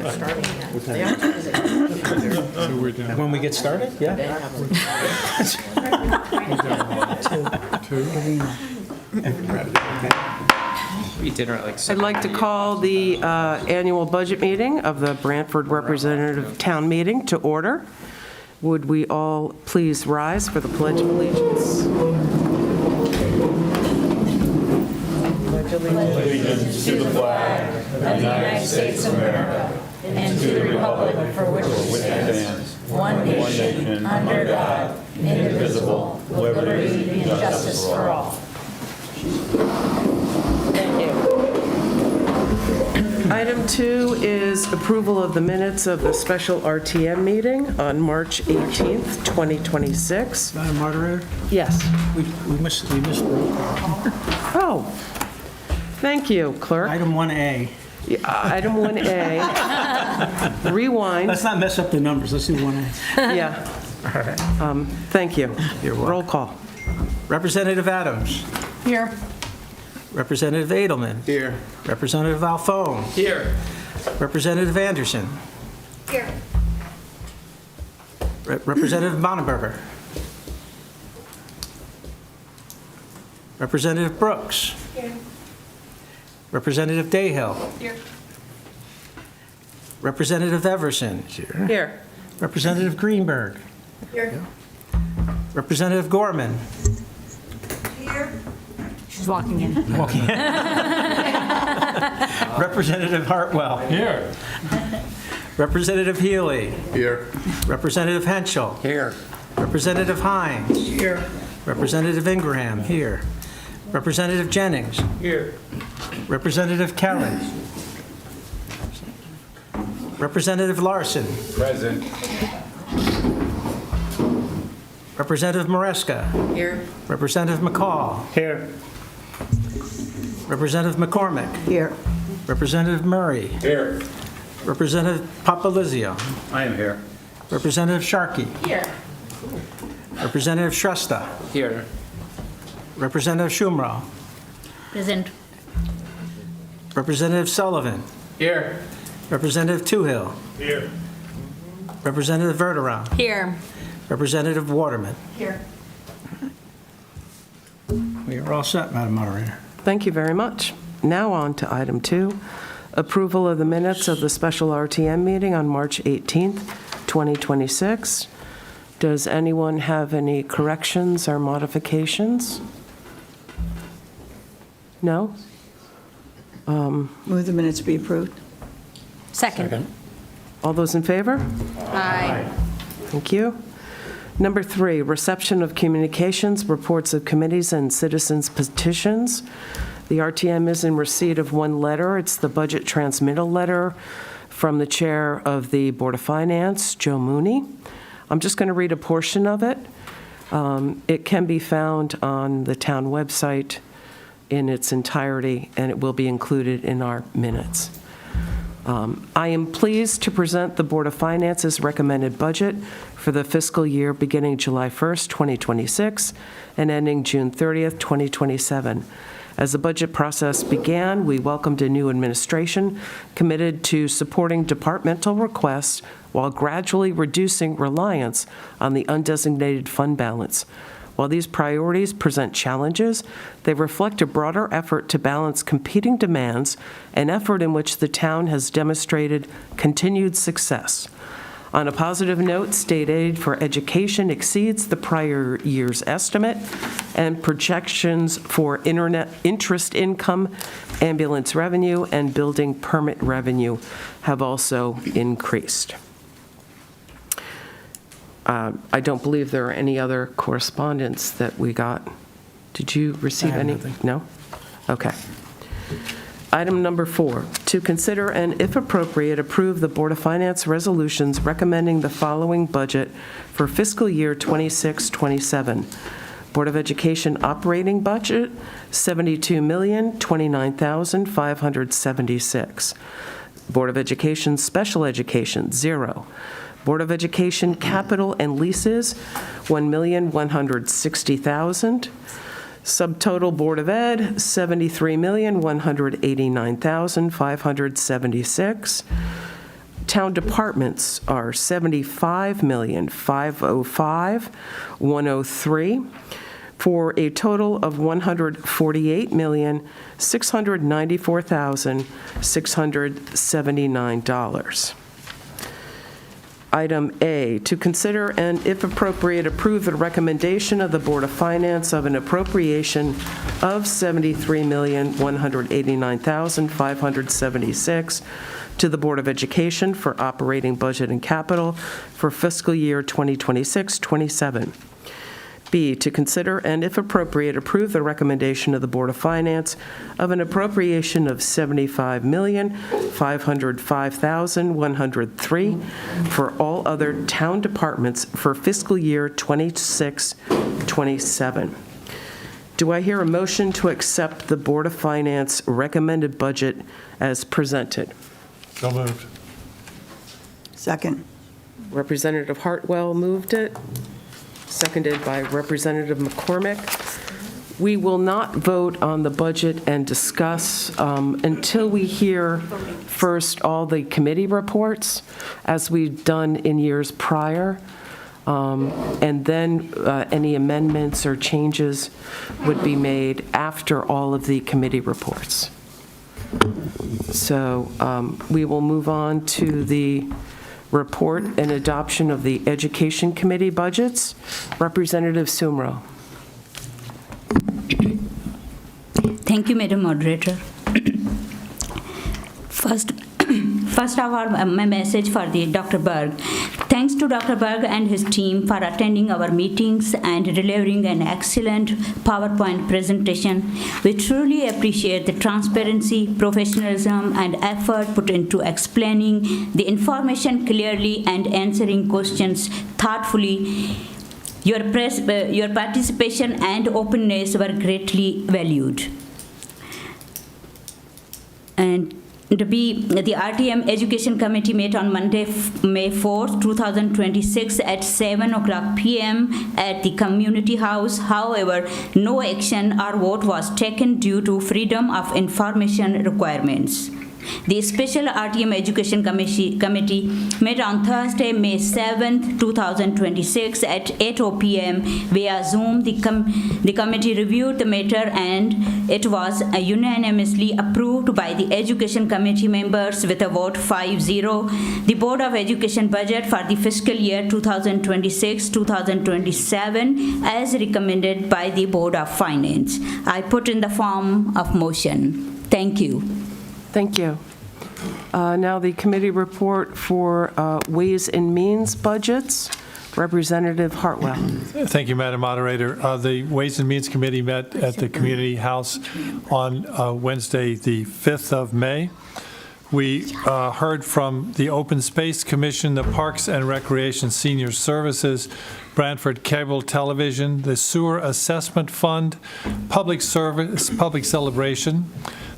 So we're down When we get started, yeah. two. We dinner at like I'd like to call the annual budget meeting of the Branford Representative Town Meeting to order. Would we all please rise for the Pledge of Allegiance? Allegiance to the flag of the United States of America and to the republic for which it stands, one nation, under God, indivisible, with liberty and justice for all. Thank you. Item 2 is approval of the minutes of the special RTM meeting on March 18th, 2026. Madam Moderator, Yes. we missed roll call. Oh, thank you, clerk. Item 1A. Item 1A, rewind. Let's not mess up the numbers. Let's do 1A. Yeah. Thank you. You're welcome. Roll call. Representative Adams. Here. Representative Edelman. Here. Representative Alphone. here. Representative Anderson. Here. Representative Bonneberger. Representative Brooks. Here. Representative Dayhill. Here. Representative Everson. Here. Here. Representative Greenberg. Here. Representative Gorman. Here. She's walking in. Representative Hartwell. Here. Representative Healy. Here. Representative Henschel. Here. Representative Hines. Here. Representative Ingraham. Here. Representative Jennings. Here. Representative Kelly. Representative Larson. Present. Representative Maresca. Here. Representative McCall. Here. Representative McCormick. Here. Representative Murray. Here. Representative Papalizio. I am here. Representative Sharkey. Here. Representative Shrestha. Here. Representative Schumrau. Present. Representative Sullivan. Here. Representative Toohill. Here. Representative Verderam. Here. Representative Waterman. Here. We are all set, Madam Moderator. Thank you very much. Now on to item 2, approval of the minutes of the special RTM meeting on March 18th, 2026. Does anyone have any corrections or modifications? No? Move the minutes be approved. Second. All those in favor? Aye. Thank you. Number 3, reception of communications, reports of committees, and citizens' petitions. The RTM is in receipt of one letter. It's the budget transmittal letter from the chair of the Board of Finance, Joe Mooney. I'm just going to read a portion of it. It can be found on the town website in its entirety, and it will be included in our minutes. I am pleased to present the Board of Finance's recommended budget for the fiscal year beginning July 1st, 2026, and ending June 30th, 2027. As the budget process began, we welcomed a new administration committed to supporting departmental requests while gradually reducing reliance on the undesignated fund balance. While these priorities present challenges, they reflect a broader effort to balance competing demands, an effort in which the town has demonstrated continued success. On a positive note, state aid for education exceeds the prior year's estimate, and projections for interest income, ambulance revenue, and building permit revenue have also increased. I don't believe there are any other correspondence that we got. Did you receive any? nothing. No? Okay. Item number 4, to consider and, if appropriate, approve the Board of Finance resolutions recommending the following budget for fiscal year 26-27. Board of Education operating budget, $72,029,576. Board of Education special education, 0. Board of Education capital and leases, $1,160,000. Subtotal Board of Ed, $73,189,576. Town departments are $75,505,103 for a total of $148,694,679. Item A, to consider and, if appropriate, approve the recommendation of the Board of Finance of an appropriation of $73,189,576 to the Board of Education for operating budget and capital for fiscal year 2026-27. B, to consider and, if appropriate, approve the recommendation of the Board of Finance of an appropriation of $75,505,103 for all other town departments for fiscal year 26-27. Do I hear a motion to accept the Board of Finance recommended budget as presented? So moved. Second. Representative Hartwell moved it, seconded by Representative McCormick. We will not vote on the budget and discuss until we hear first all the committee reports, as we've done in years prior, and then any amendments or changes would be made after all of the committee reports. So we will move on to the report and adoption of the Education Committee budgets. Representative Sumro. Thank you, Madam Moderator. First of all, my message for the Dr. Berg. Thanks to Dr. Berg and his team for attending our meetings and delivering an excellent PowerPoint presentation. We truly appreciate the transparency, professionalism, and effort put into explaining the information clearly and answering questions thoughtfully. Your participation and openness were greatly valued. And the RTM Education Committee met on Monday, May 4th, 2026 at 7:00 p.m. at the Community House. However, no action or vote was taken due to freedom of information requirements. The Special RTM Education Committee met on Thursday, May 7th, 2026 at 8:00 p.m. via Zoom. The committee reviewed the matter and it was unanimously approved by the Education Committee members with a vote 5-0. The Board of Education budget for the fiscal year 2026-2027 as recommended by the Board of Finance. I put in the form of motion. Thank you. Thank you. Now the committee report for Ways and Means budgets. Representative Hartwell. Thank you, Madam Moderator. The Ways and Means Committee met at the Community House on Wednesday, the 5th of May. We heard from the Open Space Commission, the Parks and Recreation Senior Services, Branford Cable Television, the Sewer Assessment Fund, Public Celebration,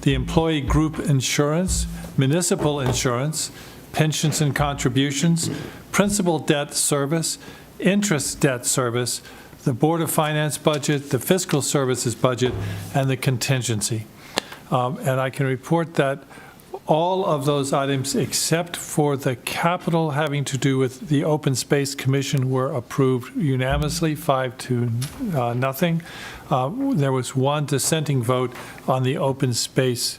the Employee Group Insurance, Municipal Insurance, Pensions and Contributions, Principal Debt Service, Interest Debt Service, the Board of Finance budget, the Fiscal Services budget, and the contingency. And I can report that all of those items except for the capital having to do with the Open Space Commission were approved unanimously, 5-0. There was one dissenting vote on the Open Space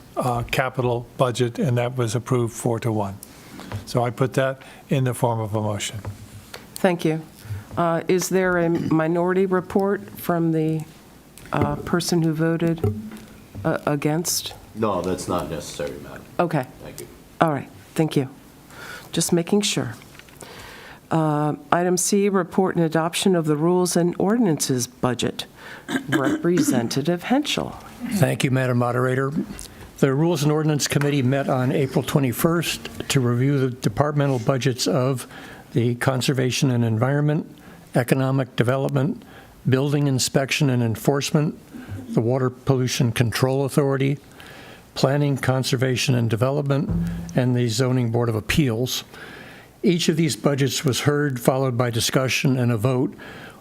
capital budget, and that was approved 4-1. So I put that in the form of a motion. Thank you. Is there a minority report from the person who voted against? No, that's not necessary, madam. Okay. Thank you. All right. Thank you. Just making sure. Item C, report and adoption of the Rules and Ordinances budget. Representative Henschel. Thank you, Madam Moderator. The Rules and Ordinance Committee met on April 21st to review the departmental budgets of the Conservation and Environment, Economic Development, Building Inspection and Enforcement, the Water Pollution Control Authority, Planning, Conservation and Development, and the Zoning Board of Appeals. Each of these budgets was heard, followed by discussion and a vote.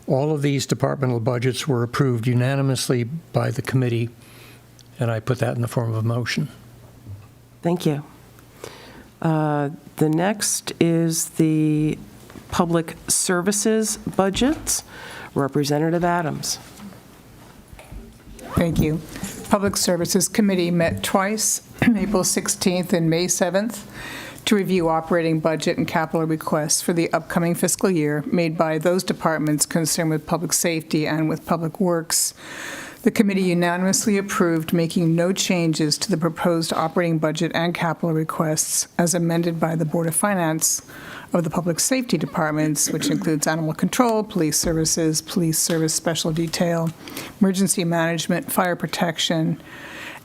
All of these departmental budgets were approved unanimously by the committee, and I put that in the form of a motion. Thank you. The next is the Public Services budgets. Representative Adams. Thank you. Public Services Committee met twice, April 16th and May 7th, to review operating budget and capital requests for the upcoming fiscal year made by those departments concerned with public safety and with public works. The committee unanimously approved making no changes to the proposed operating budget and capital requests as amended by the Board of Finance of the Public Safety Departments, which includes Animal Control, Police Services, Police Service Special Detail, Emergency Management, Fire Protection,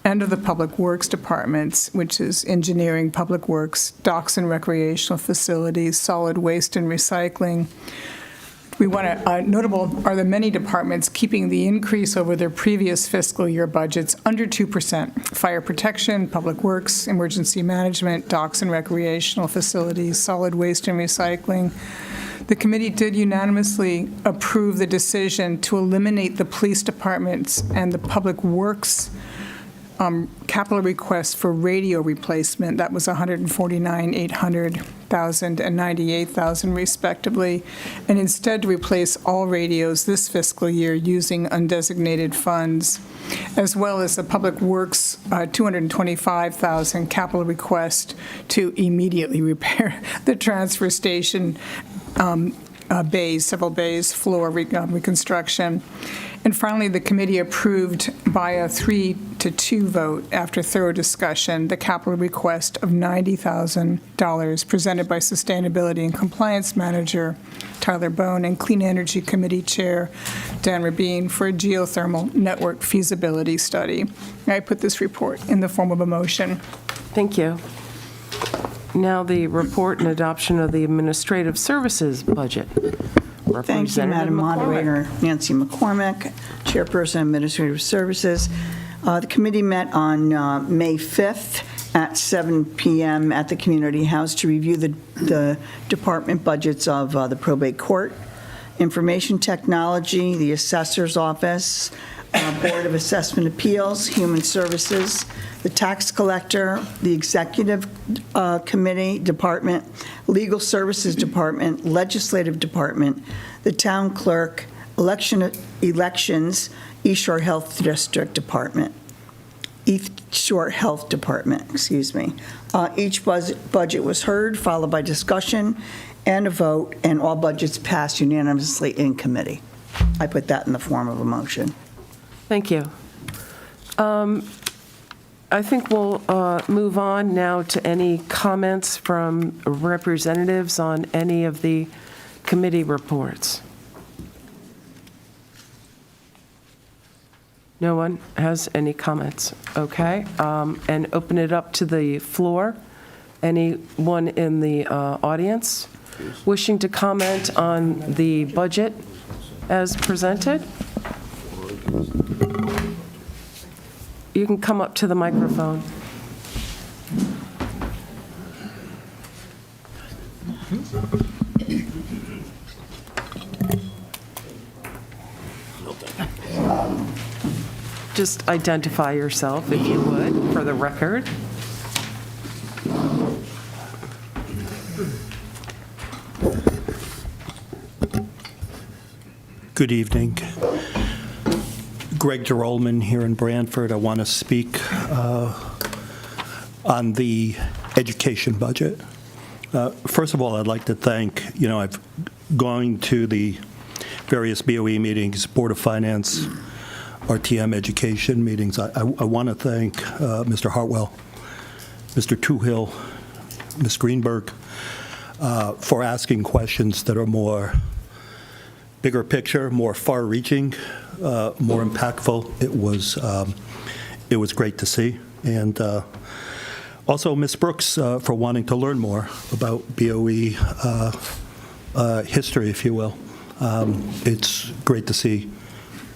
and of the Public Works Departments, which is Engineering, Public Works, Docks and Recreational Facilities, Solid Waste and Recycling. We want to, notable are the many departments keeping the increase over their previous fiscal year budgets under 2%. Fire protection, public works, emergency management, docks and recreational facilities, solid waste and recycling. The committee did unanimously approve the decision to eliminate the police departments and the public works capital request for radio replacement. That was $149,800, $1,000, and $98,000 respectively, and instead to replace all radios this fiscal year using undesignated funds, as well as the Public Works $225,000 capital request to immediately repair the transfer station bays, several bays, floor reconstruction. And finally, the committee approved by a 3-2 vote after thorough discussion the capital request of $90,000 presented by Sustainability and Compliance Manager Tyler Bone and Clean Energy Committee Chair Dan Rabin for a geothermal network feasibility study. I put this report in the form of a motion. Thank you. Now the report and adoption of the Administrative Services budget. Thank you, Madam Moderator. Nancy McCormick, Chairperson, Administrative Services. The committee met on May 5th at 7 p.m. at the Community House to review the department budgets of the Probate Court, Information Technology, the Assessor's Office, Board of Assessment Appeals, Human Services, the Tax Collector, the Executive Committee Department, Legal Services Department, Legislative Department, the Town Clerk, Elections, East Shore Health District Department. East Shore Health Department, excuse me. Each budget was heard, followed by discussion and a vote, and all budgets passed unanimously in committee. I put that in the form of a motion. Thank you. I think we'll move on now to any comments from representatives on any of the committee reports. No one has any comments? Okay. And open it up to the floor. Anyone in the audience wishing to comment on the budget as presented? You can come up to the microphone. Just identify yourself, if you would, for the record. Good evening. Greg Gerolman here in Branford. I want to speak on the education budget. First of all, I'd like to thank, I've gone to the various BOE meetings, Board of Finance, RTM education meetings. I want to thank Mr. Hartwell, Mr. Toohill, Ms. Greenberg for asking questions that are more bigger picture, more far-reaching, more impactful. It was great to see. And also Ms. Brooks for wanting to learn more about BOE history, if you will. It's great to see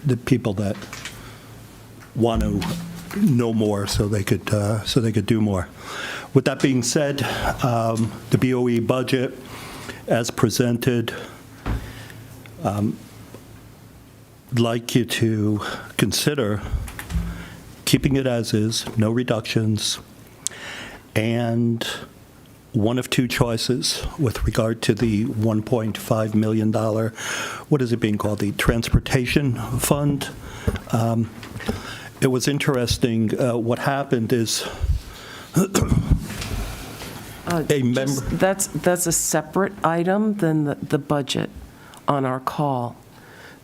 the people that want to know more so they could do more. With that being said, the BOE budget as presented, I'd like you to consider keeping it as is, no reductions, and one of two choices with regard to the $1.5 million, what is it being called, the Transportation Fund. It was interesting, what happened is a member... That's a separate item than the budget on our call.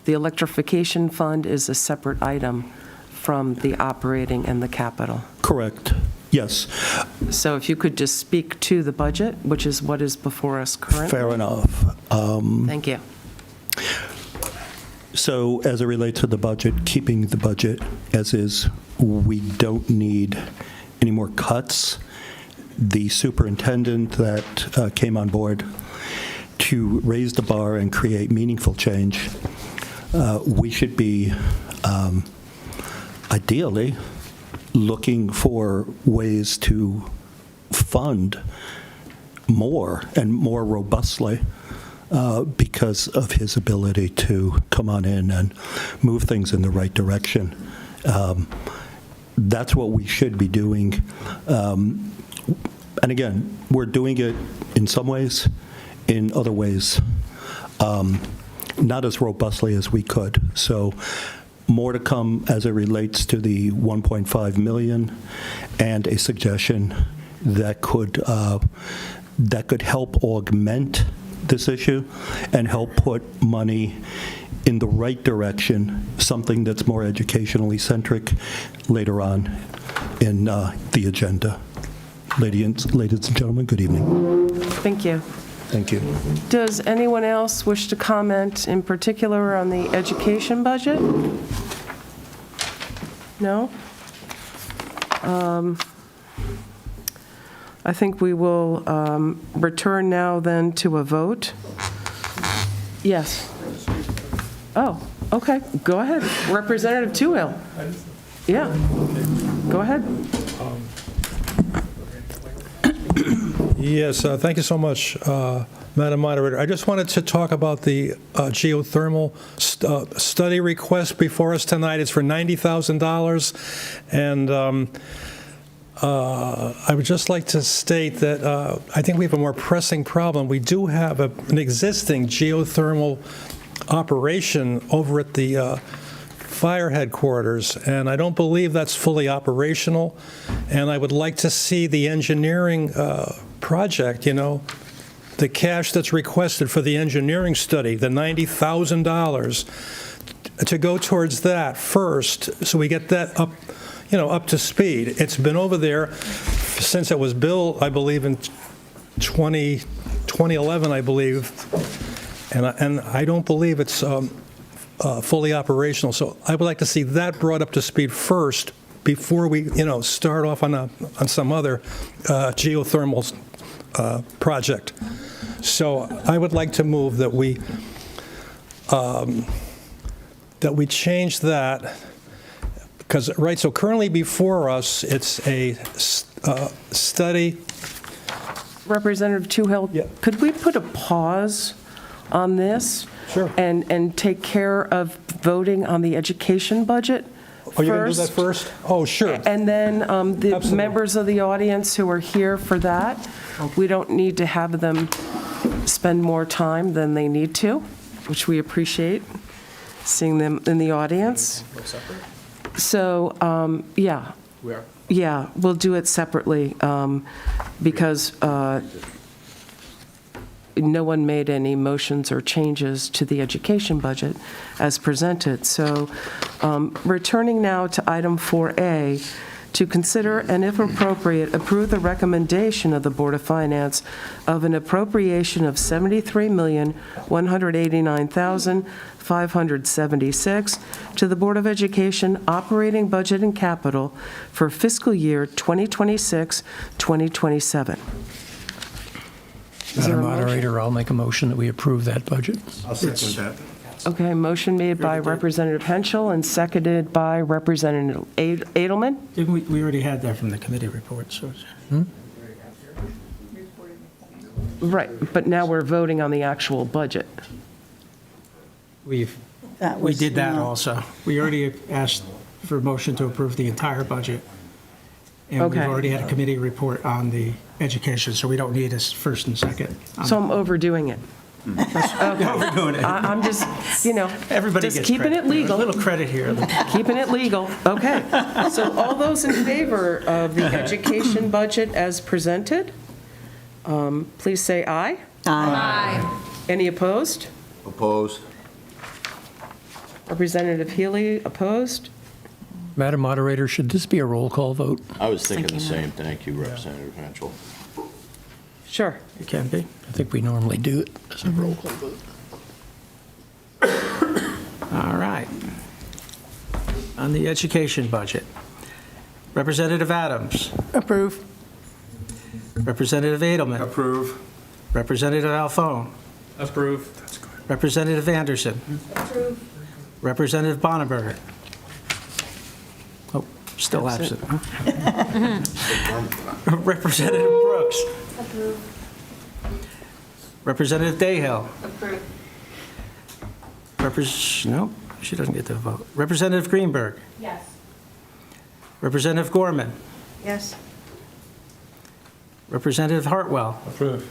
The electrification fund is a separate item from the operating and the capital. Correct, yes. So if you could just speak to the budget, which is what is before us currently. Fair enough. Thank you. So as it relates to the budget, keeping the budget as is, we don't need any more cuts. The superintendent that came on board to raise the bar and create meaningful change, we should be ideally looking for ways to fund more and more robustly because of his ability to come on in and move things in the right direction. That's what we should be doing. And again, we're doing it in some ways, in other ways, not as robustly as we could. So more to come as it relates to the 1.5 million and a suggestion that could help augment this issue and help put money in the right direction, something that's more educationally centric later on in the agenda. Ladies and gentlemen, good evening. Thank you. Thank you. Does anyone else wish to comment in particular on the education budget? No? I think we will return now then to a vote. Yes. Oh, okay, go ahead. Representative Toohill. Yeah, go ahead. Yes, thank you so much, Madam Moderator. I just wanted to talk about the geothermal study request before us tonight. It's for $90,000, and I would just like to state that I think we have a more pressing problem. We do have an existing geothermal operation over at the fire headquarters, and I don't believe that's fully operational, and I would like to see the engineering project, the cash that's requested for the engineering study, the $90,000, to go towards that first, so we get that up to speed. It's been over there since it was built, I believe, in 2011, I believe, and I don't believe it's fully operational. So I would like to see that brought up to speed first before we, start off on some other geothermal project. So I would like to move that we change that, because so currently before us, it's a study. Representative Toohill, Yeah. could we put a pause on this? Sure. And take care of voting on the education budget first? Oh, you're going to do that first? Oh, sure. And then the Absolutely. members of the audience who are here for that, we don't need to have them spend more time than they need to, which we appreciate, seeing them in the audience. So, yeah. We are. Yeah, we'll do it separately because no one made any motions or changes to the education budget as presented. So returning now to item 4A, to consider and if appropriate, approve the recommendation of the Board of Finance of an appropriation of $73,189,576 to the Board of Education operating budget and capital for fiscal year 2026-2027. Is there Madam a motion? Moderator, I'll make a motion that we approve that budget. I'll second that. Okay, motion made by Representative Henschel and seconded by Representative Edelman. Didn't we already had that from the committee report, so. Right, but now we're voting on the actual budget. We did that also. We already asked for a motion to approve the entire budget. And we've Okay. already had a committee report on the education, so we don't need a first and second. So I'm overdoing it. Overdoing it. I'm just, you know, Everybody just gets keeping credit. it legal. A little credit here. Keeping it legal. Okay. So all those in favor of the education budget as presented, please say aye. Aye. Any opposed? Opposed? Representative Healy, opposed? Madam Moderator, should this be a roll call vote? I was thinking the same. Thank you, Representative Henschel. Sure. It can be. I think we normally do it as a roll call vote. All right. On the education budget, Representative Adams. Approve. Representative Edelman. Approve. Representative Alphone. Approve. Representative Anderson. Approve. Representative Bonneberger. Oh, still absent. huh? Representative Brooks. Approve. Representative Dayhill. Approve. No, she doesn't get to vote. Representative Greenberg. Yes. Representative Gorman. Yes. Representative Hartwell. Approve.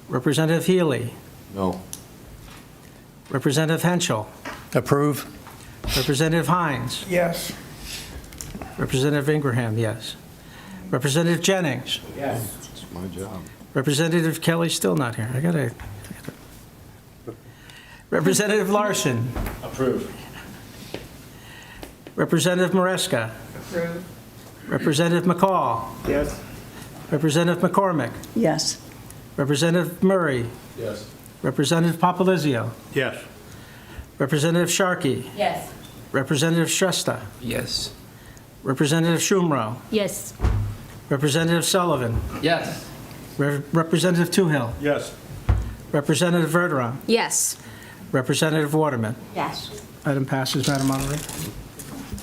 Representative Healy. No. Representative Henschel. Approve? Representative Hines. Yes. Representative Ingraham, yes. Representative Jennings. Yes. It's my job. Representative Kelly's still not here. I gotta. Representative Larson. Approve. Representative Maresca. Approve. Representative McCall. Yes. Representative McCormick. Yes. Representative Murray. Yes. Representative Papalizio. Yes. Representative Sharkey. Yes. Representative Shrestha. Yes. Representative Schumrow. Yes. Representative Sullivan. Yes. Representative Toohill. Yes. Representative Verderam. Yes. Representative Waterman. Yes. Item passes, Madam Moderator.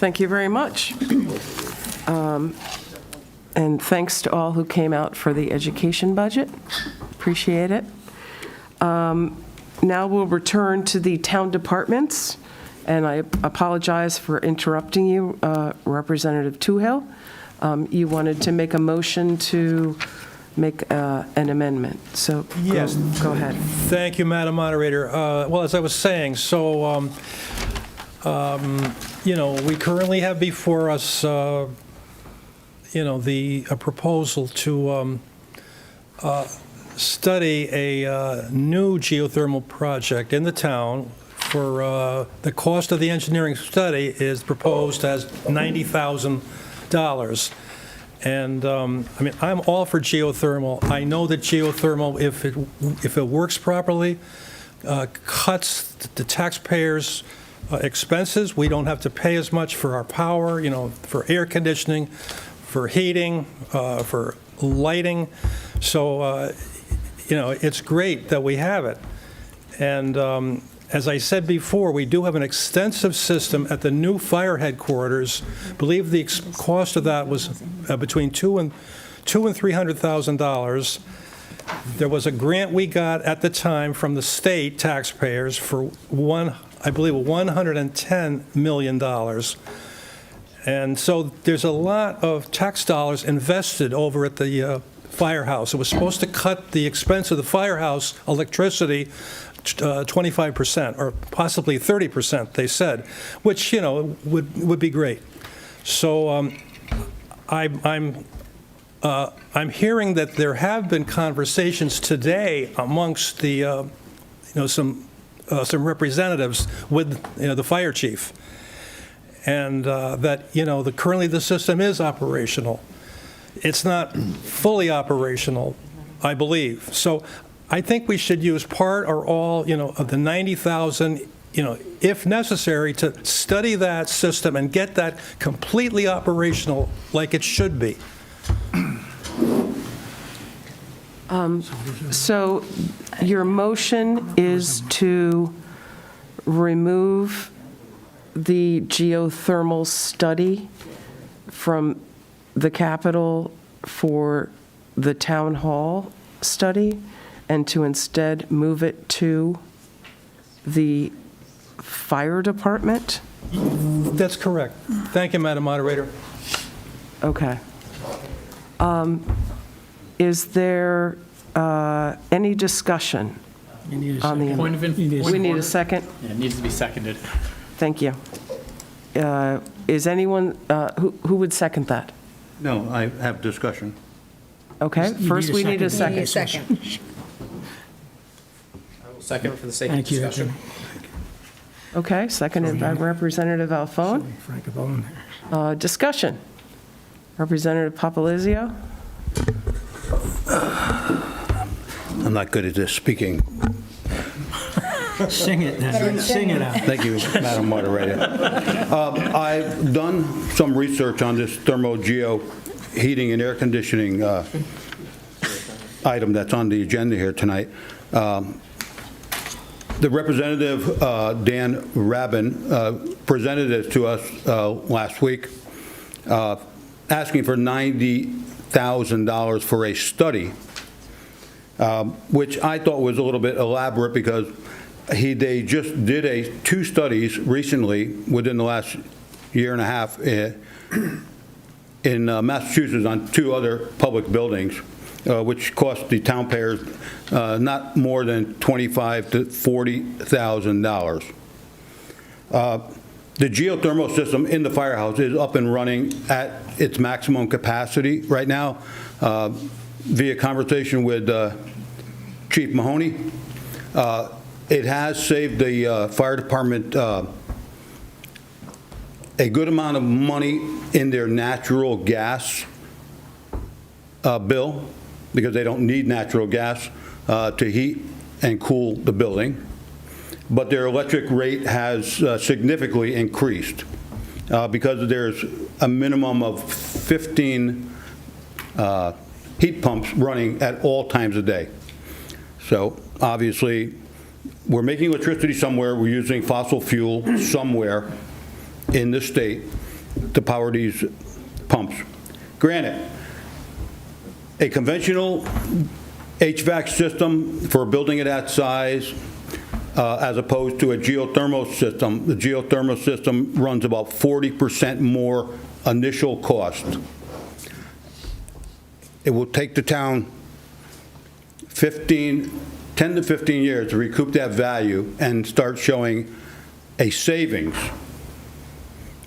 Thank you very much. And thanks to all who came out for the education budget. Appreciate it. Now we'll return to the town departments, and I apologize for interrupting you, Representative Toohill. You wanted to make a motion to make an amendment, so Yes. go ahead. Thank you, Madam Moderator. Well, as I was saying, so, we currently have before us, a proposal to study a new geothermal project in the town for, the cost of the engineering study is proposed as $90,000. And, I'm all for geothermal. I know that geothermal, if it works properly, cuts the taxpayers' expenses. We don't have to pay as much for our power, for air conditioning, for heating, for lighting. So, it's great that we have it. And as I said before, we do have an extensive system at the new fire headquarters. I believe the cost of that was between $200,000 and $300,000. There was a grant we got at the time from the state taxpayers for $110 million. And so there's a lot of tax dollars invested over at the firehouse. It was supposed to cut the expense of the firehouse electricity 25% or possibly 30%, they said, which, would be great. So I'm hearing that there have been conversations today amongst the, some representatives with, the fire chief, and that, currently the system is operational. It's not fully operational, I believe. So I think we should use part or all, of the 90,000, if necessary, to study that system and get that completely operational like it should be. So your motion is to remove the geothermal study from the capital for the town hall study, and to instead move it to the fire department? That's correct. Thank you, Madam Moderator. Okay. Is there any discussion You need a on the? second. Point of We need a second? Yeah, it needs to be seconded. Thank you. Is anyone, who would second that? No, I have discussion. Okay, You first need a we need a second. second. Second for the sake of Thank you. discussion. Okay, seconded by Representative Alphone. Frank Avon there. Discussion. Representative Papalizio? I'm not good at this speaking. Sing it then, sing it out. Thank you, Madam Moderator. I've done some research on this thermo-geo heating and air conditioning item that's on the agenda here tonight. The representative, Dan Rabin, presented it to us last week, asking for $90,000 for a study, which I thought was a little bit elaborate because they just did 2 studies recently within the last year and a half in Massachusetts on 2 other public buildings, which cost the taxpayers not more than $25,000 to $40,000. The geothermal system in the firehouse is up and running at its maximum capacity right now. Via conversation with Chief Mahoney, it has saved the fire department a good amount of money in their natural gas bill, because they don't need natural gas to heat and cool the building. But their electric rate has significantly increased because there's a minimum of 15 heat pumps running at all times a day. So obviously, we're making electricity somewhere, we're using fossil fuel somewhere in the state to power these pumps. Granted, a conventional HVAC system for a building of that size, as opposed to a geothermal system, the geothermal system runs about 40% more initial cost. It will take the town 10 to 15 years to recoup that value and start showing a savings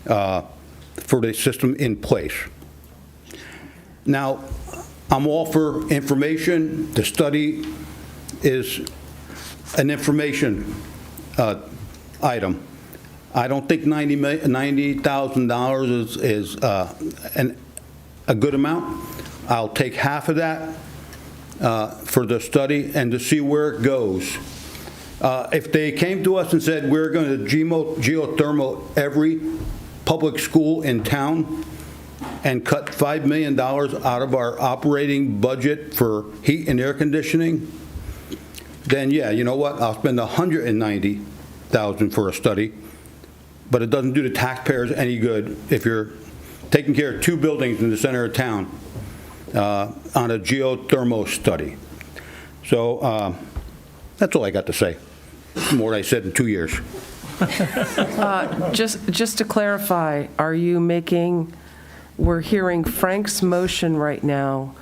for the system in place. Now, I'm all for information. The study is an information item. I don't think $90,000 is a good amount. I'll take half of that for the study and to see where it goes. If they came to us and said, we're going to geothermal every public school in town and cut $5 million out of our operating budget for heat and air conditioning, then yeah, you know what? I'll spend $190,000 for a study, but it doesn't do the taxpayers any good if you're taking care of 2 buildings in the center of town on a geothermal study. So that's all I got to say. More than I said in 2 years. Just to clarify, are you making, we're hearing Frank's motion right now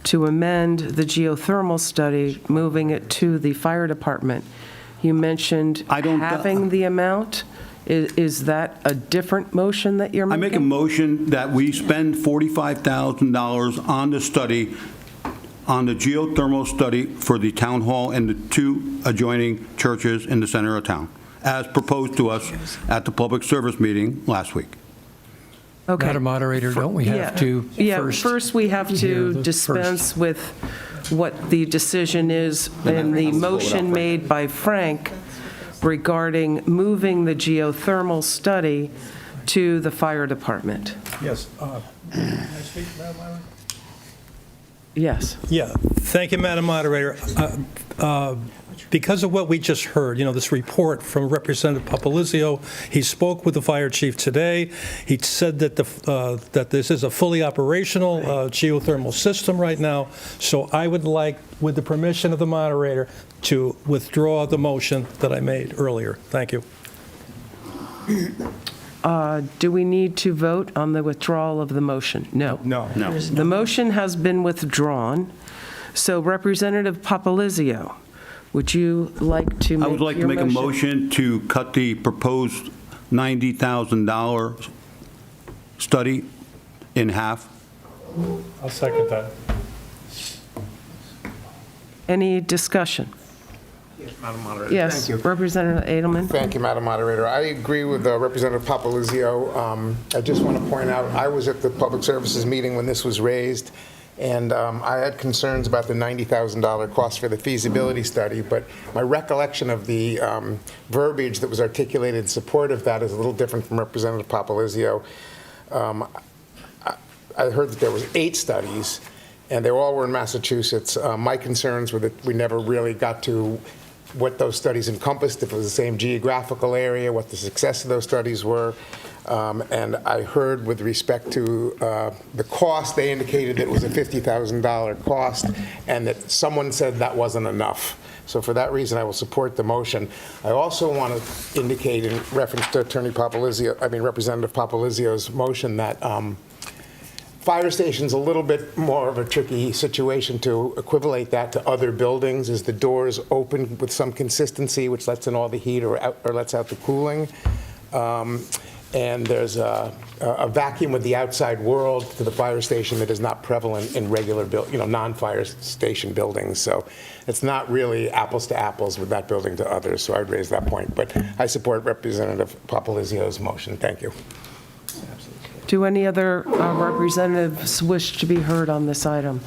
to amend the geothermal study, moving it to the fire department. You mentioned having the amount. Is that a different motion that you're making? I make a motion that we spend $45,000 on the study, on the geothermal study for the town hall and the 2 adjoining churches in the center of town, as proposed to us at the public service meeting last week. Okay. Madam Moderator, don't we have to first we have to dispense with what the decision is in the motion made by Frank regarding moving the geothermal study to the fire department. Yes. Can I speak, Madam Moderator? Yes. Yeah, thank you, Madam Moderator. Because of what we just heard, this report from Representative Papalizio, he spoke with the fire chief today. He said that that this is a fully operational geothermal system right now. So I would like, with the permission of the moderator, to withdraw the motion that I made earlier. Thank you. Do we need to vote on the withdrawal of the motion? No. No. The motion has been withdrawn. So Representative Papalizio, would you like to make I would like to your make a motion to cut the proposed $90,000 study in half. I'll second that. Any discussion? Madam Moderator. Yes, Representative Edelman? Thank you, Madam Moderator. I agree with Representative Papalizio. I just want to point out, I was at the Public Services meeting when this was raised, and I had concerns about the $90,000 cost for the feasibility study, but my recollection of the verbiage that was articulated in support of that is a little different from Representative Papalizio. I heard that there was 8 studies, and they all were in Massachusetts. My concerns were that we never really got to what those studies encompassed, if it was the same geographical area, what the success of those studies were. And I heard with respect to the cost, they indicated that it was a $50,000 cost, and that someone said that wasn't enough. So for that reason, I will support the motion. I also want to indicate in reference to Representative Papalizio's motion that fire station's a little bit more of a tricky situation to equivalate that to other buildings. Is the doors open with some consistency, which lets in all the heat or lets out the cooling? And there's a vacuum with the outside world to the fire station that is not prevalent in regular non-fire station buildings. So it's not really apples to apples with that building to others. So I'd raise that point. But I support Representative Papalizio's motion. Thank you. Do any other representatives wish to be heard on this item?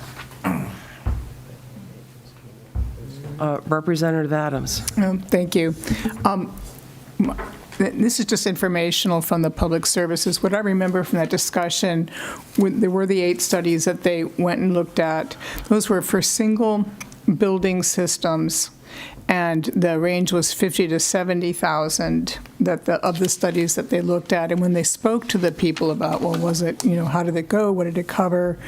Representative Adams. Thank you. This is just informational from the Public Services. What I remember from that discussion, there were the 8 studies that they went and looked at. Those were for single building systems, and the range was 50 to 70,000 of the studies that they looked at. And when they spoke to the people about, well, was it, how did it go? What did it cover?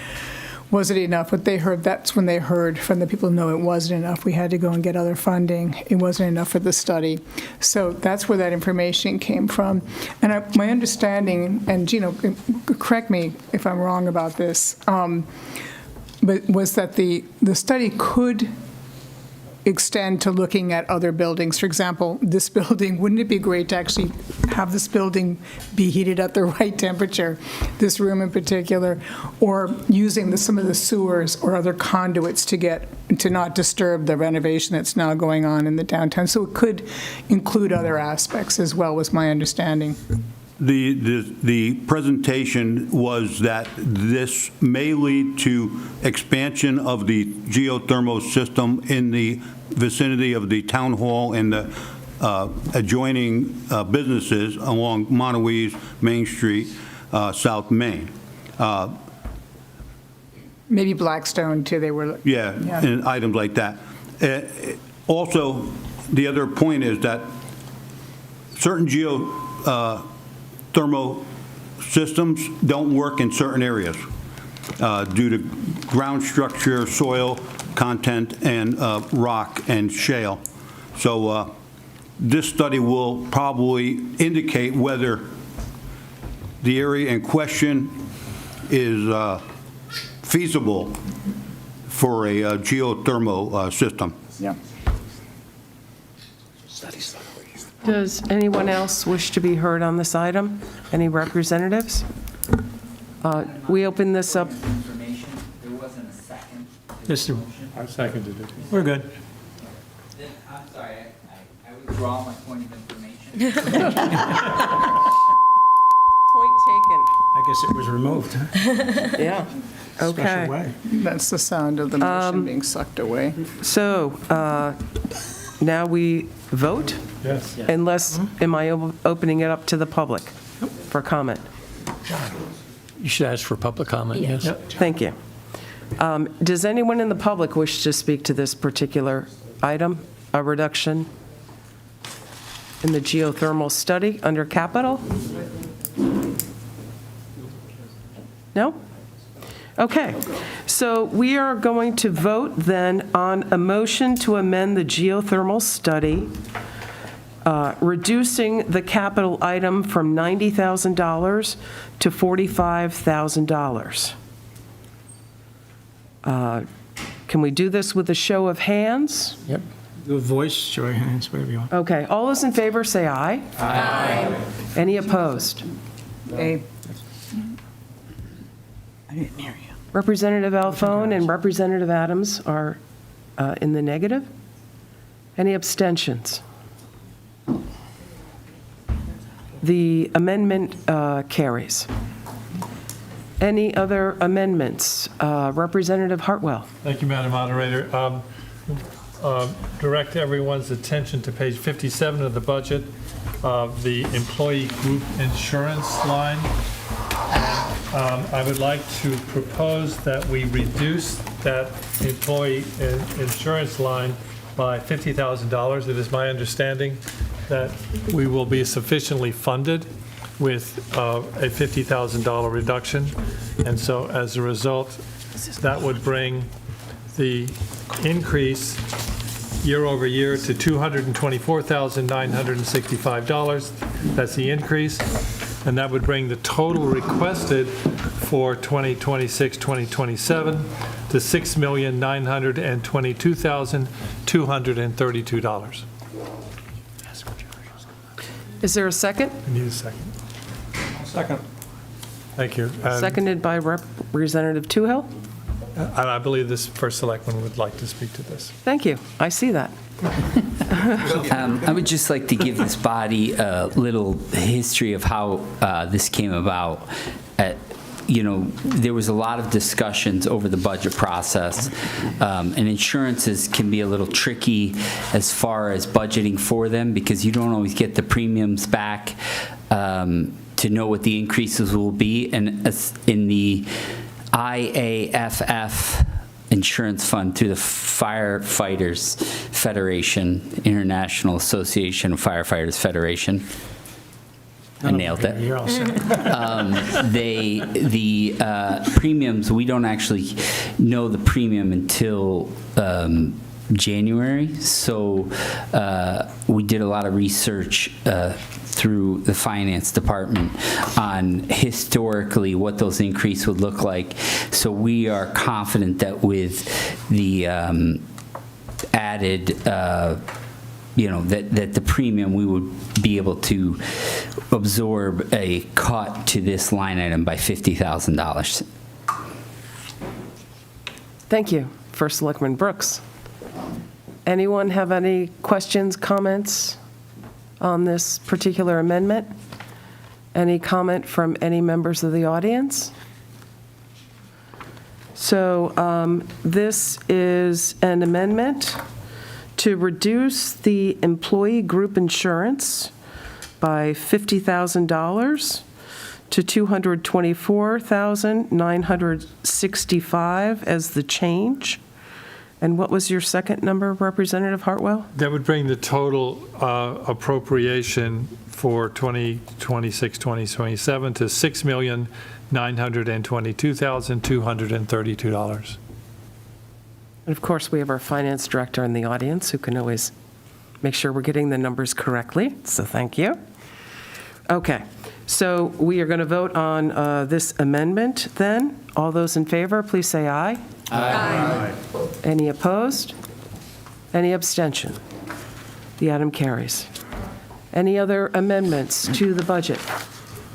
Was it enough? What they heard, that's when they heard from the people, no, it wasn't enough. We had to go and get other funding. It wasn't enough for the study. So that's where that information came from. And my understanding, and Gino, correct me if I'm wrong about this, but was that the study could extend to looking at other buildings. For example, this building, wouldn't it be great to actually have this building be heated at the right temperature, this room in particular, or using some of the sewers or other conduits to not disturb the renovation that's now going on in the downtown. So it could include other aspects as well, was my understanding. The presentation was that this may lead to expansion of the geothermal system in the vicinity of the town hall and the adjoining businesses along Montauk's Main Street, South Main. Maybe Blackstone, too, they were. Yeah, and items like that. Also, the other point is that certain geothermal systems don't work in certain areas due to ground structure, soil content, and rock and shale. So this study will probably indicate whether the area in question is feasible for a geothermal system. Yeah. Does anyone else wish to be heard on this item? Any representatives? We open this up. There wasn't a second. I seconded it. We're good. I'm sorry, I withdraw my point of information. Point taken. I guess it was removed. Yeah. Okay. Special way. That's the sound of the motion being sucked away. So now we vote? Yes. Unless, am I opening it up to the public for comment? You should ask for public comment, yes. Thank you. Does anyone in the public wish to speak to this particular item, a reduction in the geothermal study under capital? No? Okay. So we are going to vote then on a motion to amend the geothermal study, reducing the capital item from $90,000 to $45,000. Can we do this with a show of hands? Yep. Do a voice, show your hands, whatever you want. Okay, all those in favor, say aye. Aye. Any opposed? A. Representative Alphone and Representative Adams are in the negative. Any abstentions? The amendment carries. Any other amendments? Representative Hartwell. Thank you, Madam Moderator. Direct everyone's attention to page 57 of the budget, the employee group insurance line. And I would like to propose that we reduce that employee insurance line by $50,000. It is my understanding that we will be sufficiently funded with a $50,000 reduction. And so as a result, that would bring the increase year over year to $224,965. That's the increase. And that would bring the total requested for 2026-2027 to $6,922,232. Is there a second? I need a second. Second. Thank you. Seconded by Representative Toohill. And I believe this first selectman would like to speak to this. Thank you. I see that. I would just like to give this body a little history of how this came about. There was a lot of discussions over the budget process, and insurances can be a little tricky as far as budgeting for them because you don't always get the premiums back to know what the increases will be. And in the IAFF insurance fund through the Firefighters Federation, International Association of Firefighters Federation. I nailed it. You're all set. The premiums, we don't actually know the premium until January. So we did a lot of research through the finance department on historically what those increases would look like. So we are confident that with the added, that the premium, we would be able to absorb a cut to this line item by $50,000. Thank you. First Selectman Brooks. Anyone have any questions, comments on this particular amendment? Any comment from any members of the audience? So this is an amendment to reduce the employee group insurance by $50,000 to $224,965 as the change. And what was your second number, Representative Hartwell? That would bring the total appropriation for 2026-2027 to $6,922,232. And of course, we have our finance director in the audience who can always make sure we're getting the numbers correctly, so thank you. Okay, so we are going to vote on this amendment then. All those in favor, please say aye. Aye. Any opposed? Any abstention? The item carries. Any other amendments to the budget?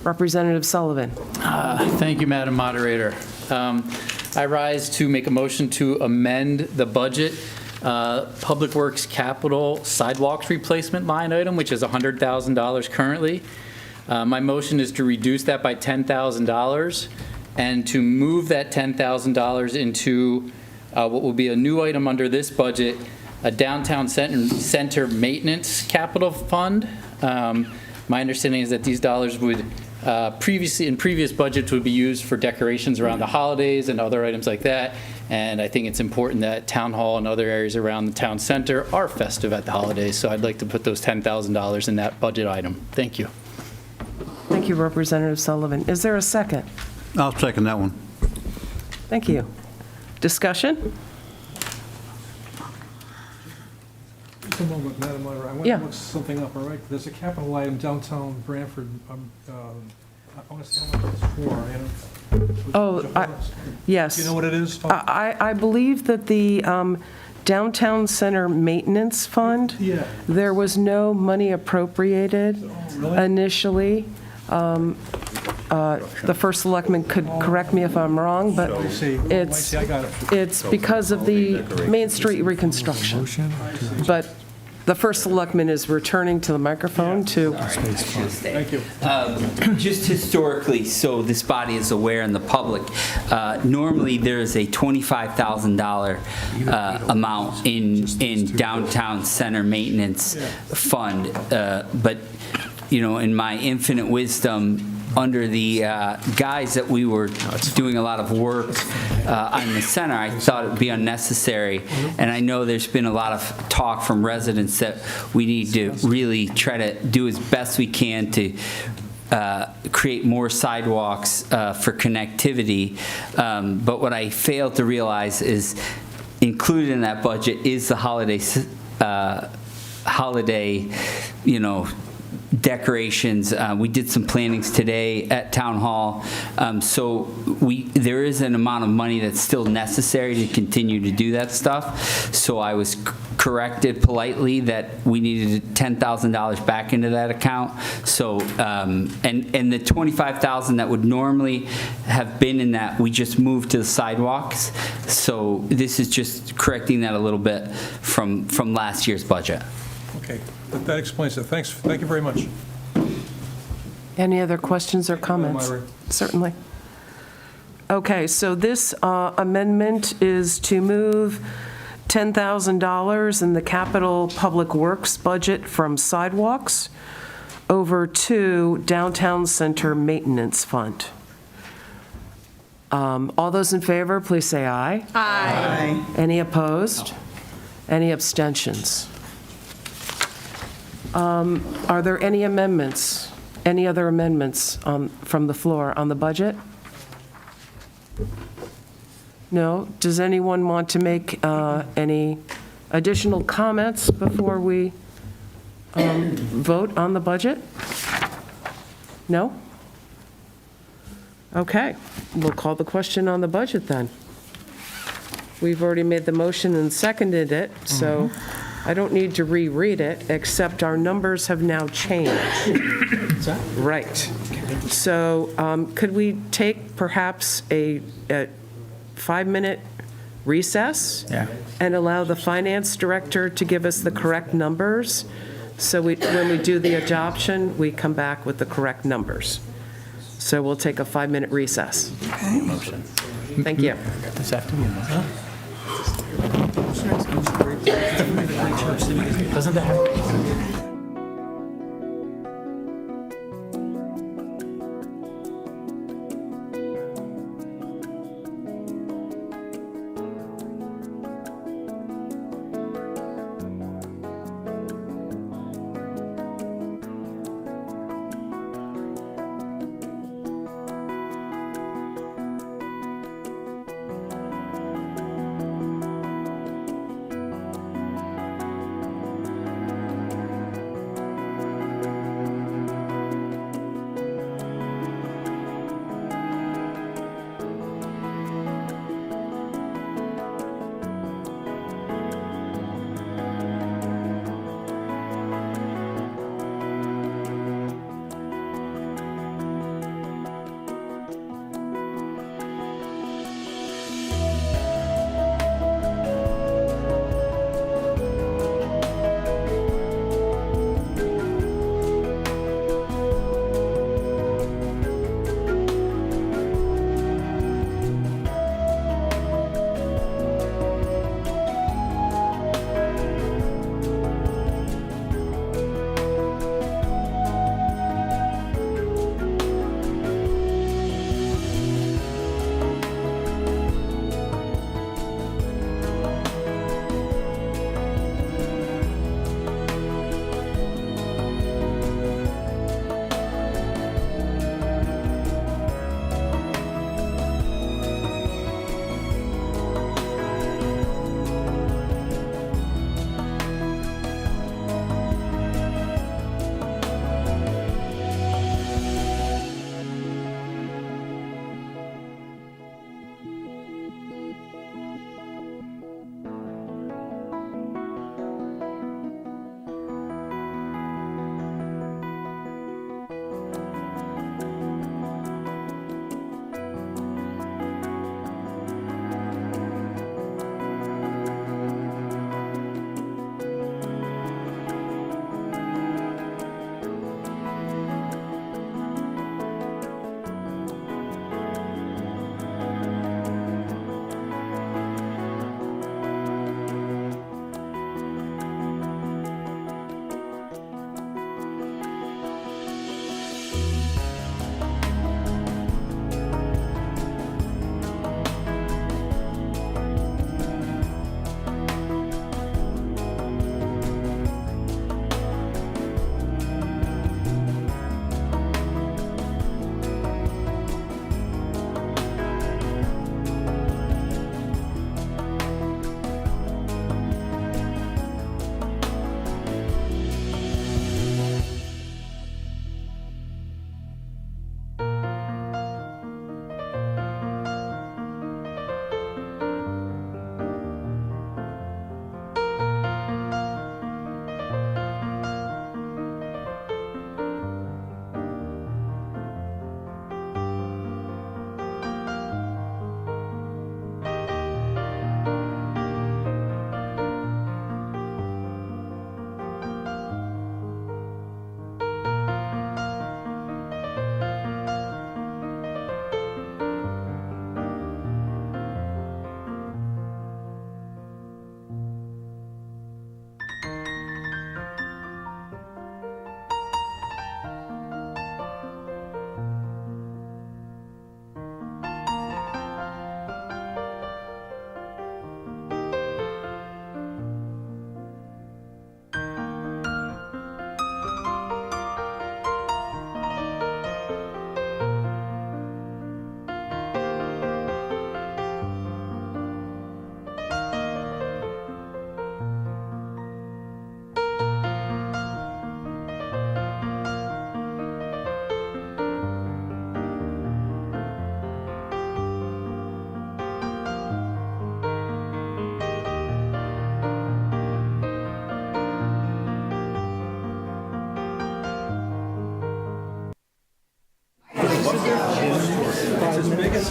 Representative Sullivan. Thank you, Madam Moderator. I rise to make a motion to amend the budget Public Works Capital Sidewalks Replacement line item, which is $100,000 currently. My motion is to reduce that by $10,000 and to move that $10,000 into what will be a new item under this budget, a downtown center maintenance capital fund. My understanding is that these dollars would in previous budgets would be used for decorations around the holidays and other items like that. And I think it's important that Town Hall and other areas around the town center are festive at the holidays. So I'd like to put those $10,000 in that budget item. Thank you. Thank you, Representative Sullivan. Is there a second? I'll second that one. Thank you. Discussion? Just a moment, Madam Moderator. I want Yeah. to look something up, all right? There's a capital item downtown Branford I want to see how much it's for. Oh, yes. Do you know what it is? I believe that the Downtown Center Maintenance Fund, Yeah. there was no money appropriated really? initially. The first selectman could correct me if I'm wrong, but I got it. it's because of the Main Street reconstruction. But the first selectman is returning to the microphone to... Thank you. Just historically, so this body is aware and the public, normally there is a $25,000 amount in downtown center maintenance fund, but in my infinite wisdom, under the guise that we were doing a lot of work on the center, I thought it would be unnecessary. And I know there's been a lot of talk from residents that we need to really try to do as best we can to create more sidewalks for connectivity. But what I failed to realize is included in that budget is the holiday, decorations. We did some plannings today at Town Hall. So there is an amount of money that's still necessary to continue to do that stuff. So I was corrected politely that we needed $10,000 back into that account. So, and the $25,000 that would normally have been in that, we just moved to the sidewalks. So this is just correcting that a little bit from last year's budget. Okay, that explains it. Thanks. Thank you very much. Any other questions or comments? Myra. Certainly. Okay, so this amendment is to move $10,000 in the capital public works budget from sidewalks over to downtown center maintenance fund. All those in favor, please say aye. Aye. Any opposed? Any abstentions? Are there any amendments, any other amendments from the floor on the budget? No? Does anyone want to make any additional comments before we vote on the budget? No? Okay, we'll call the question on the budget then. We've already made the motion and seconded it, so I don't need to reread it, except our numbers have now changed. Right. So could we take perhaps a 5-minute recess? Yeah. And allow the finance director to give us the correct numbers? So when we do the adoption, we come back with the correct numbers. So we'll take a 5-minute recess. Motion. Thank you. This afternoon. Doesn't that happen?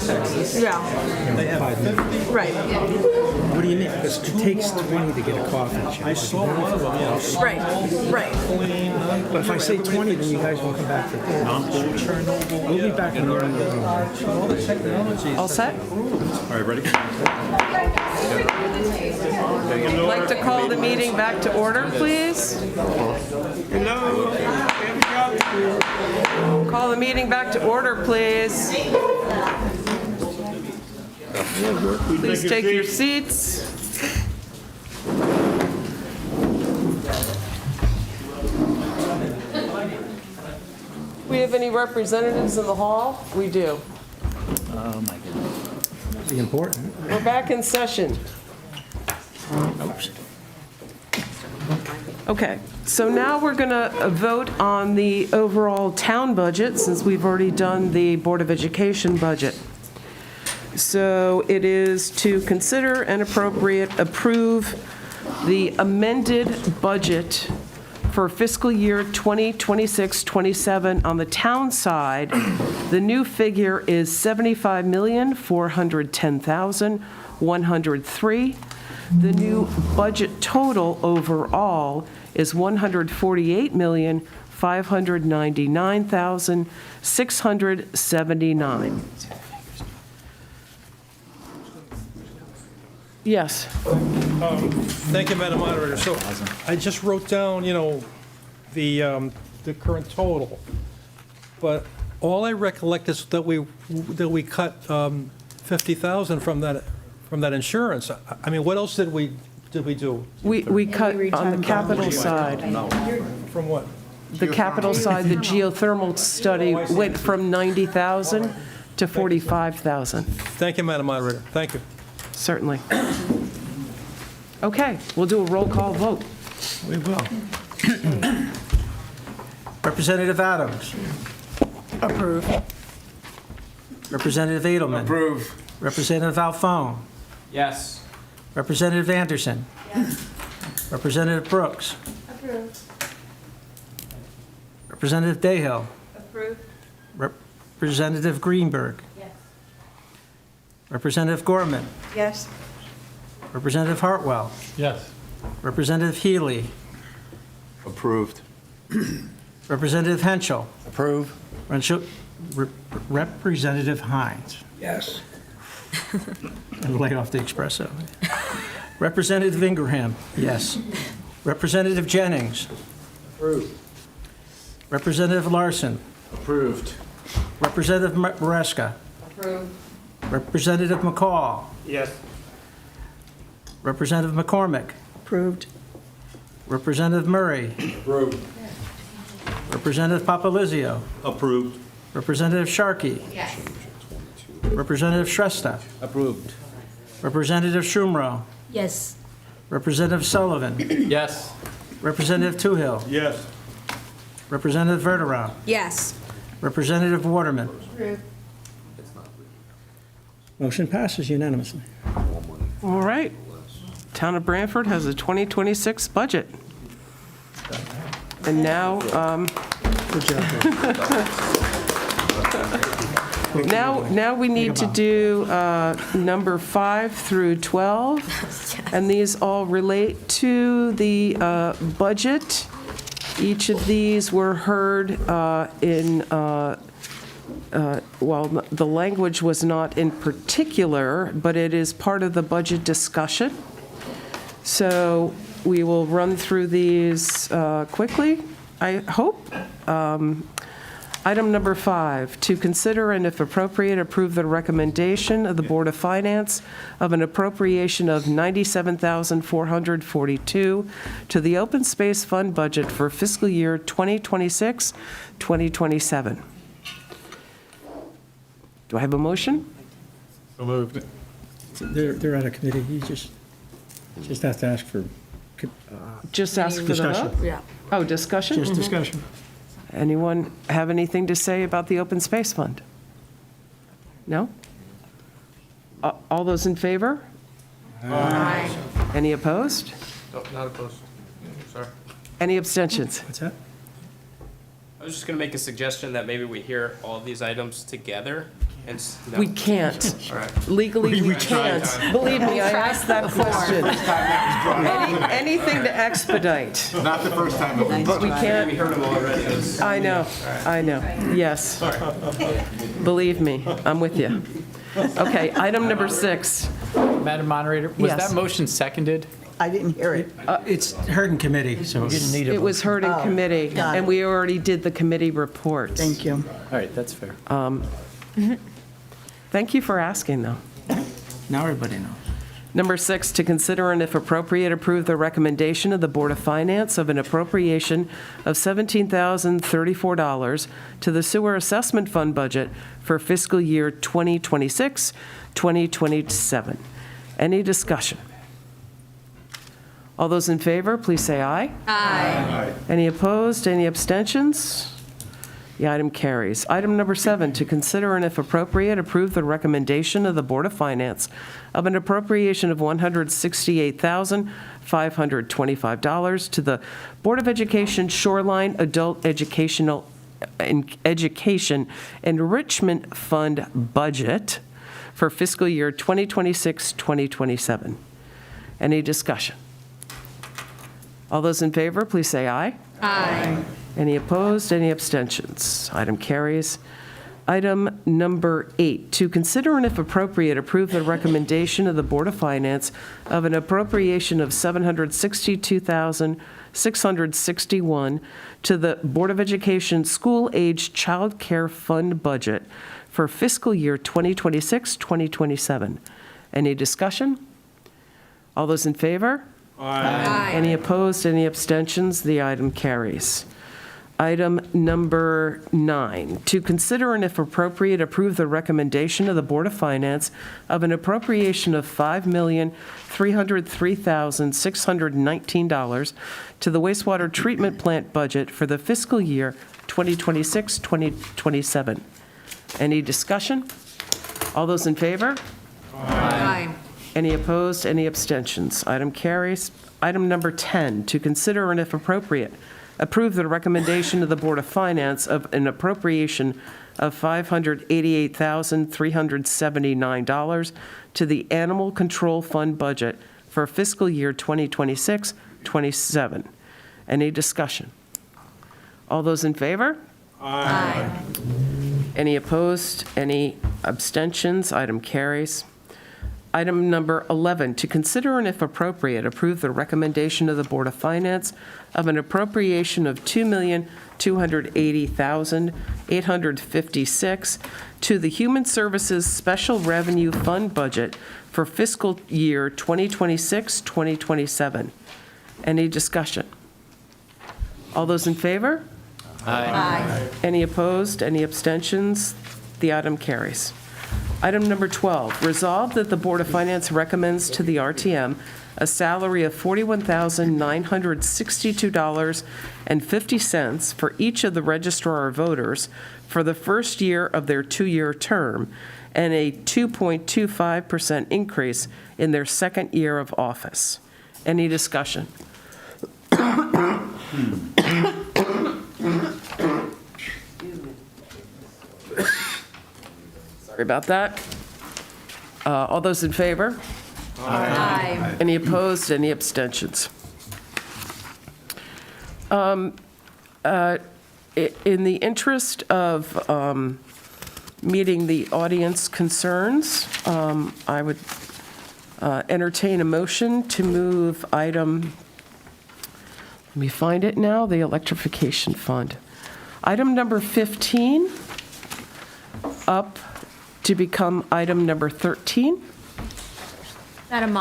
Yeah. Right. What do you mean? Because it takes 20 to get a coffee. I saw one of them, Right, right. But if I say 20, then you guys won't come back for 30. We'll be back in the room. All set? All right, ready? I'd like to call the meeting back to order, please. Call the meeting back to order, please. Please take your seats. We have any representatives in the hall? We do. Oh, my goodness. Be important. We're back in session. Okay, so now we're going to vote on the overall town budget, since we've already done the Board of Education budget. So it is to consider and approve the amended budget for fiscal year 2026-27 on the town side. The new figure is $75,410,103. The new budget total overall is $148,599,679. Yes. Thank you, Madam Moderator. So I just wrote down, the current total, but all I recollect is that we cut 50,000 from that insurance. I mean, what else did we do? We cut on the capital side. From what? The capital side, the geothermal study went from 90,000 to 45,000. Thank you, Madam Moderator. Thank you. Certainly. Okay, we'll do a roll call vote. We will. Representative Adams. Approve. Representative Edelman. Approve. Representative Alphone. Yes. Representative Anderson. Yes. Representative Brooks. Approved. Representative Dayhill. Approved. Representative Greenberg. Yes. Representative Gorman. Yes. Representative Hartwell. Yes. Representative Healy. Approved. Representative Henschel. Approve. Representative Hines. Yes. And lay off the espresso. Representative Ingraham. Yes. Representative Jennings. Approved. Representative Larson. Approved. Representative Maresca. Approved. Representative McCall. Yes. Representative McCormick. Approved. Representative Murray. Approved. Representative Papalizio. Approved. Representative Sharkey. Yes. Representative Shrestha. Approved. Representative Schumrow. Yes. Representative Sullivan. Yes. Representative Toohill. Yes. Representative Verderam. Yes. Representative Waterman. Approved. Motion passes unanimously. All right. Town of Branford has a 2026 budget. And now, Good job. now we need to do number 5 through 12. And these all relate to the budget. Each of these were heard the language was not in particular, but it is part of the budget discussion. So we will run through these quickly, I hope. Item number 5, to consider and if appropriate, approve the recommendation of the Board of Finance of an appropriation of $97,442 to the Open Space Fund budget for fiscal year 2026-2027. Do I have a motion? So moved. They're out of committee. You just have to ask for Just ask for the discussion. vote? Yeah. Oh, discussion? Just discussion. Anyone have anything to say about the Open Space Fund? No? All those in favor? Aye. Any opposed? No, not opposed. Sorry. Any abstentions? What's that? I was just going to make a suggestion that maybe we hear all of these items together It's, We can't. All right. Legally, we can't. Believe me, I asked that question. Anything to expedite. Not the first time. But we can't. We heard them already. I know, yes. Believe me, I'm with you. Okay, item number 6. Madam Moderator, was Yes. that motion seconded? I didn't hear it. It's heard in committee, so. Didn't need a It was heard in committee, got and it. we already did the committee reports. Thank you. All right, that's fair. Thank you for asking, though. Now everybody knows. Number 6, to consider and if appropriate, approve the recommendation of the Board of Finance of an appropriation of $17,034 to the Sewer Assessment Fund budget for fiscal year 2026-2027. Any discussion? All those in favor, please say aye. Aye. Any opposed, any abstentions? The item carries. Item number 7, to consider and if appropriate, approve the recommendation of the Board of Finance of an appropriation of $168,525 to the Board of Education Shoreline Adult Education Enrichment Fund budget for fiscal year 2026-2027. Any discussion? All those in favor, please say aye. Aye. Any opposed, any abstentions? Item carries. Item number 8, to consider and if appropriate, approve the recommendation of the Board of Finance of an appropriation of $762,661 to the Board of Education School-Age Child Care Fund budget for fiscal year 2026-2027. Any discussion? All those in favor? Aye. Any opposed, any abstentions? The item carries. Item number 9, to consider and if appropriate, approve the recommendation of the Board of Finance of an appropriation of $5,303,619 to the wastewater treatment plant budget for the fiscal year 2026-2027. Any discussion? All those in favor? Aye. Any opposed, any abstentions? Item carries. Item number 10, to consider and if appropriate, approve the recommendation of the Board of Finance of an appropriation of $588,379 to the Animal Control Fund budget for fiscal year 2026-27. Any discussion? All those in favor? Aye. Any opposed, any abstentions? Item carries. Item number 11, to consider and if appropriate, approve the recommendation of the Board of Finance of an appropriation of $2,280,856 to the Human Services Special Revenue Fund budget for fiscal year 2026-2027. Any discussion? All those in favor? Aye. Any opposed, any abstentions? The item carries. Item number 12, resolved that the Board of Finance recommends to the RTM a salary of $41,962.50 for each of the registrar of voters for the first year of their 2-year term, and a 2.25% increase in their second year of office. Any discussion? Sorry about that. All those in favor? Aye. Any opposed, any abstentions? In the interest of meeting the audience concerns, I would entertain a motion to move item, let me find it now, the electrification fund. Item number 15 up to become item number 13. Madam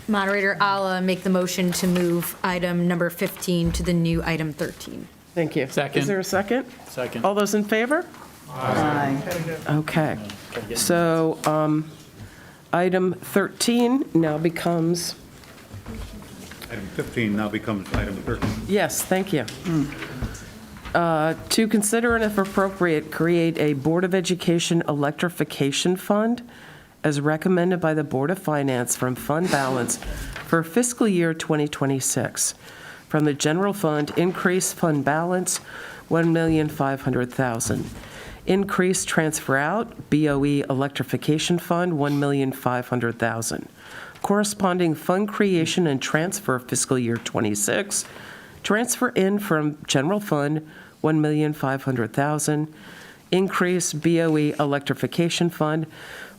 Moderator, I'll make the motion to move item number 15 to the new item 13. Thank you. Second. Is there a second? Second. All those in favor? Aye. Okay. So item 13 now becomes, Item 15 now becomes item 13. yes, thank you. To consider and if appropriate, create a Board of Education electrification fund as recommended by the Board of Finance from fund balance for fiscal year 2026. From the general fund, increase fund balance $1,500,000. Increase transfer out, BOE Electrification Fund, $1,500,000. Corresponding fund creation and transfer fiscal year '26. Transfer in from general fund, $1,500,000. Increase BOE Electrification Fund,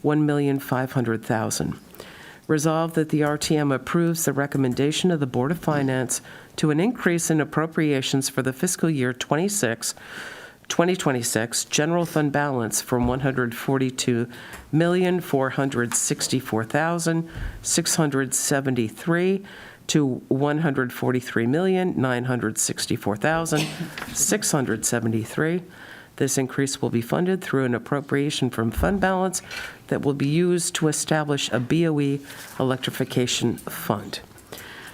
$1,500,000. Resolved that the RTM approves the recommendation of the Board of Finance to an increase in appropriations for the fiscal year 2026 general fund balance from $142,464,673 to $143,964,673. This increase will be funded through an appropriation from fund balance that will be used to establish a BOE electrification fund.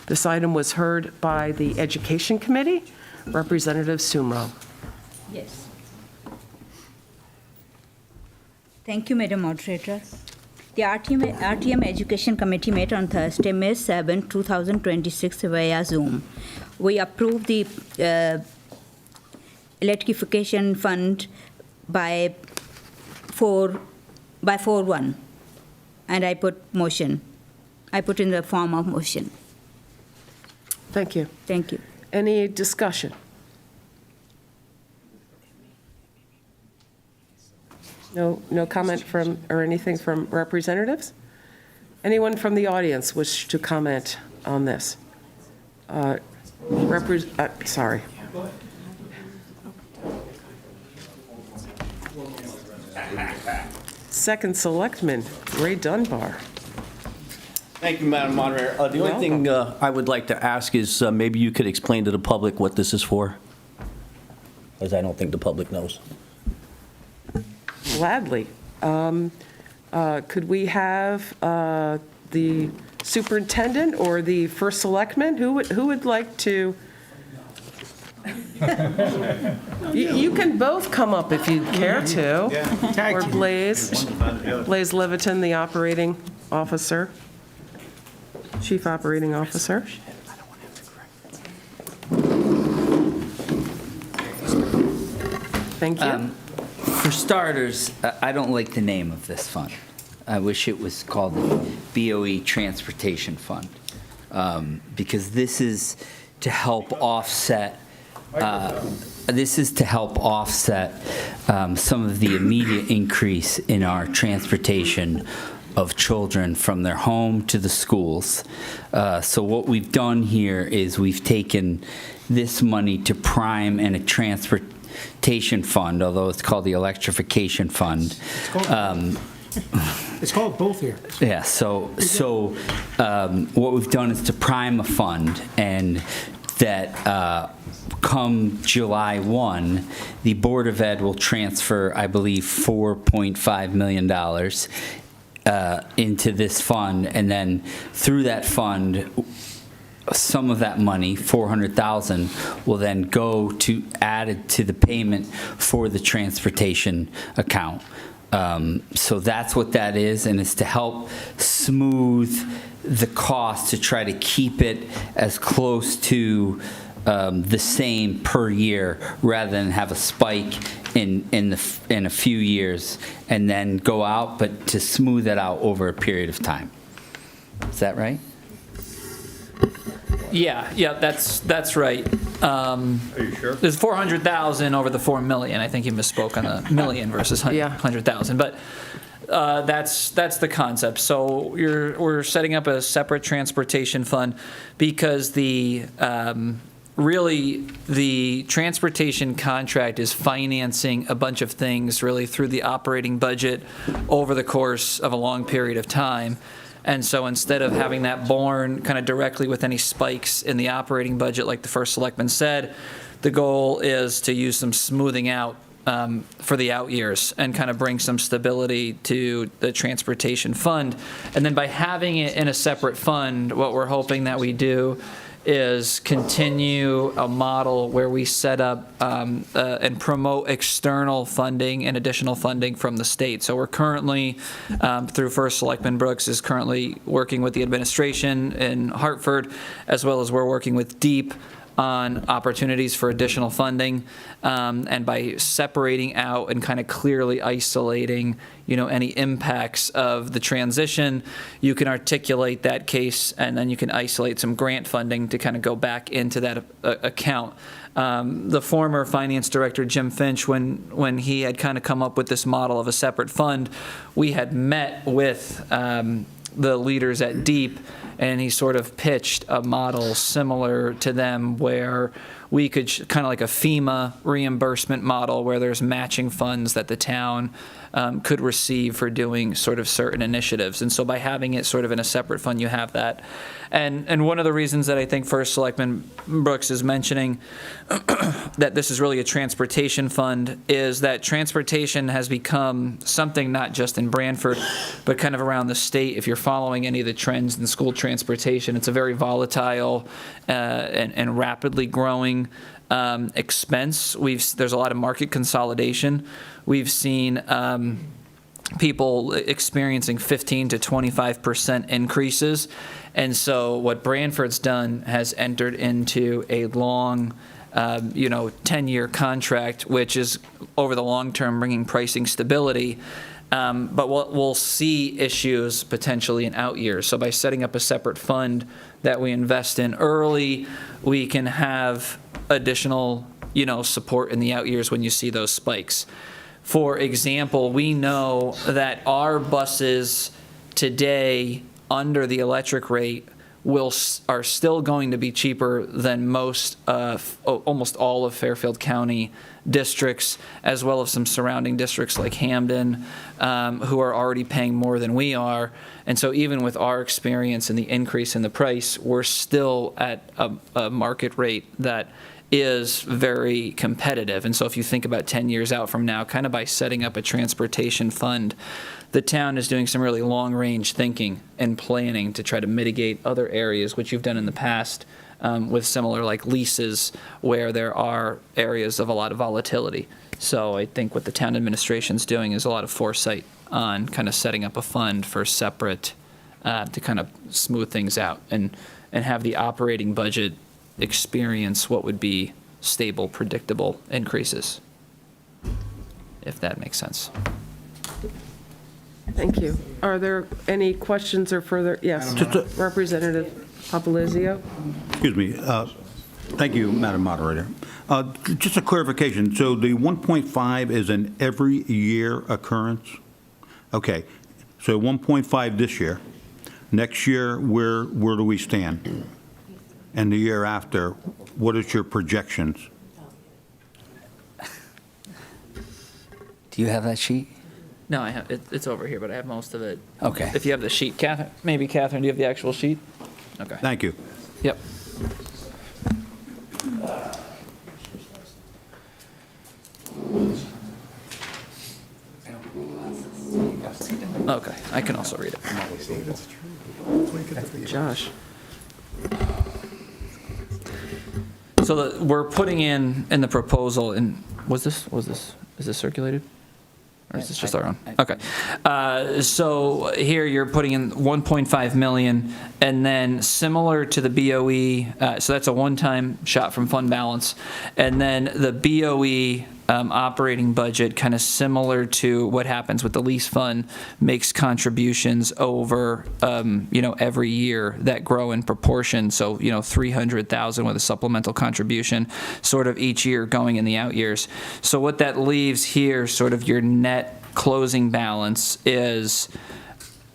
This item was heard by the Education Committee. Representative Sumro. Yes. Thank you, Madam Moderator. The RTM Education Committee met on Thursday, May 7, 2026 via Zoom. We approved the electrification fund by 4-1, and I put motion. I put in the form of motion. Thank you. Thank you. Any discussion? No comment from, or anything from representatives? Anyone from the audience wish to comment on this? Sorry. Second Selectman, Ray Dunbar. Thank you, Madam Moderator. The only thing I would like to ask is maybe you could explain to the public what this is for, as I don't think the public knows. Gladly. Could we have the superintendent or the first selectman? Who would like to? You can both come up if you care to. Or Blaze Leviton, the operating officer, chief operating officer. Thank you. For starters, I don't like the name of this fund. I wish it was called the BOE Transportation Fund, because this is to help offset. Some of the immediate increase in our transportation of children from their home to the schools. So what we've done here is we've taken this money to prime and a transportation fund, although it's called the electrification fund. It's called both here. Yeah, so what we've done is to prime a fund, and that come July 1, the Board of Ed will transfer, I believe, $4.5 million into this fund, and then through that fund, some of that money, $400,000, will then go to added to the payment for the transportation account. So that's what that is, and it's to help smooth the cost to try to keep it as close to the same per year, rather than have a spike in a few years and then go out, but to smooth it out over a period of time. Is that right? Yeah, that's right. Are you sure? There's 400,000 over the 4 million. I think you misspoke on the million versus 100,000, but that's the concept. So we're setting up a separate transportation fund because really the transportation contract is financing a bunch of things really through the operating budget over the course of a long period of time. And so instead of having that borne kind of directly with any spikes in the operating budget, like the first selectman said, the goal is to use some smoothing out for the out years and kind of bring some stability to the transportation fund. And then by having it in a separate fund, what we're hoping that we do is continue a model where we set up and promote external funding and additional funding from the state. So we're currently, through First Selectman Brooks, is currently working with the administration in Hartford, as well as we're working with DEEP on opportunities for additional funding, and by separating out and kind of clearly isolating, any impacts of the transition, you can articulate that case, and then you can isolate some grant funding to kind of go back into that account. The former finance director, Jim Finch, when he had kind of come up with this model of a separate fund, we had met with the leaders at DEEP, and he sort of pitched a model similar to them where we could, kind of like a FEMA reimbursement model where there's matching funds that the town could receive for doing sort of certain initiatives. And so by having it sort of in a separate fund, you have that. And one of the reasons that I think First Selectman Brooks is mentioning that this is really a transportation fund is that transportation has become something not just in Branford, but kind of around the state. If you're following any of the trends in school transportation, it's a very volatile and rapidly growing expense. There's a lot of market consolidation. We've seen people experiencing 15 to 25% increases. And so what Branford's done has entered into a long 10-year contract, which is over the long term bringing pricing stability. But we'll see issues potentially in out years. So by setting up a separate fund that we invest in early, we can have additional, support in the out years when you see those spikes. For example, we know that our buses today under the electric rate are still going to be cheaper than almost all of Fairfield County districts, as well as some surrounding districts like Hamden, who are already paying more than we are. And so even with our experience and the increase in the price, we're still at a market rate that is very competitive. And so if you think about 10 years out from now, kind of by setting up a transportation fund, the town is doing some really long-range thinking and planning to try to mitigate other areas, which you've done in the past with similar like leases where there are areas of a lot of volatility. So I think what the town administration's doing is a lot of foresight on kind of setting up a fund for separate to kind of smooth things out and have the operating budget experience what would be stable, predictable increases, if that makes sense. Thank you. Are there any questions or further? Yes, Representative Papalizio. Excuse me. Thank you, Madam Moderator. Just a clarification. So the 1.5 is an every year occurrence? Okay. So 1.5 this year. Next year, where do we stand? And the year after, what is your projections? Do you have that sheet? No, I have it's over here, but I have most of it. Okay. If you have the sheet, Catherine, maybe Catherine, do you have the actual sheet? Okay. Thank you. Yep. Okay, I can also read it. Josh. So we're putting in the proposal, and is this circulated? Or is this just our own? Okay. So here you're putting in 1.5 million, and then similar to the BOE, so that's a one-time shot from fund balance, and then the BOE operating budget, kind of similar to what happens with the lease fund, makes contributions over, every year that grow in proportion. So, 300,000 with a supplemental contribution sort of each year going in the out years. So what that leaves here, sort of your net closing balance is,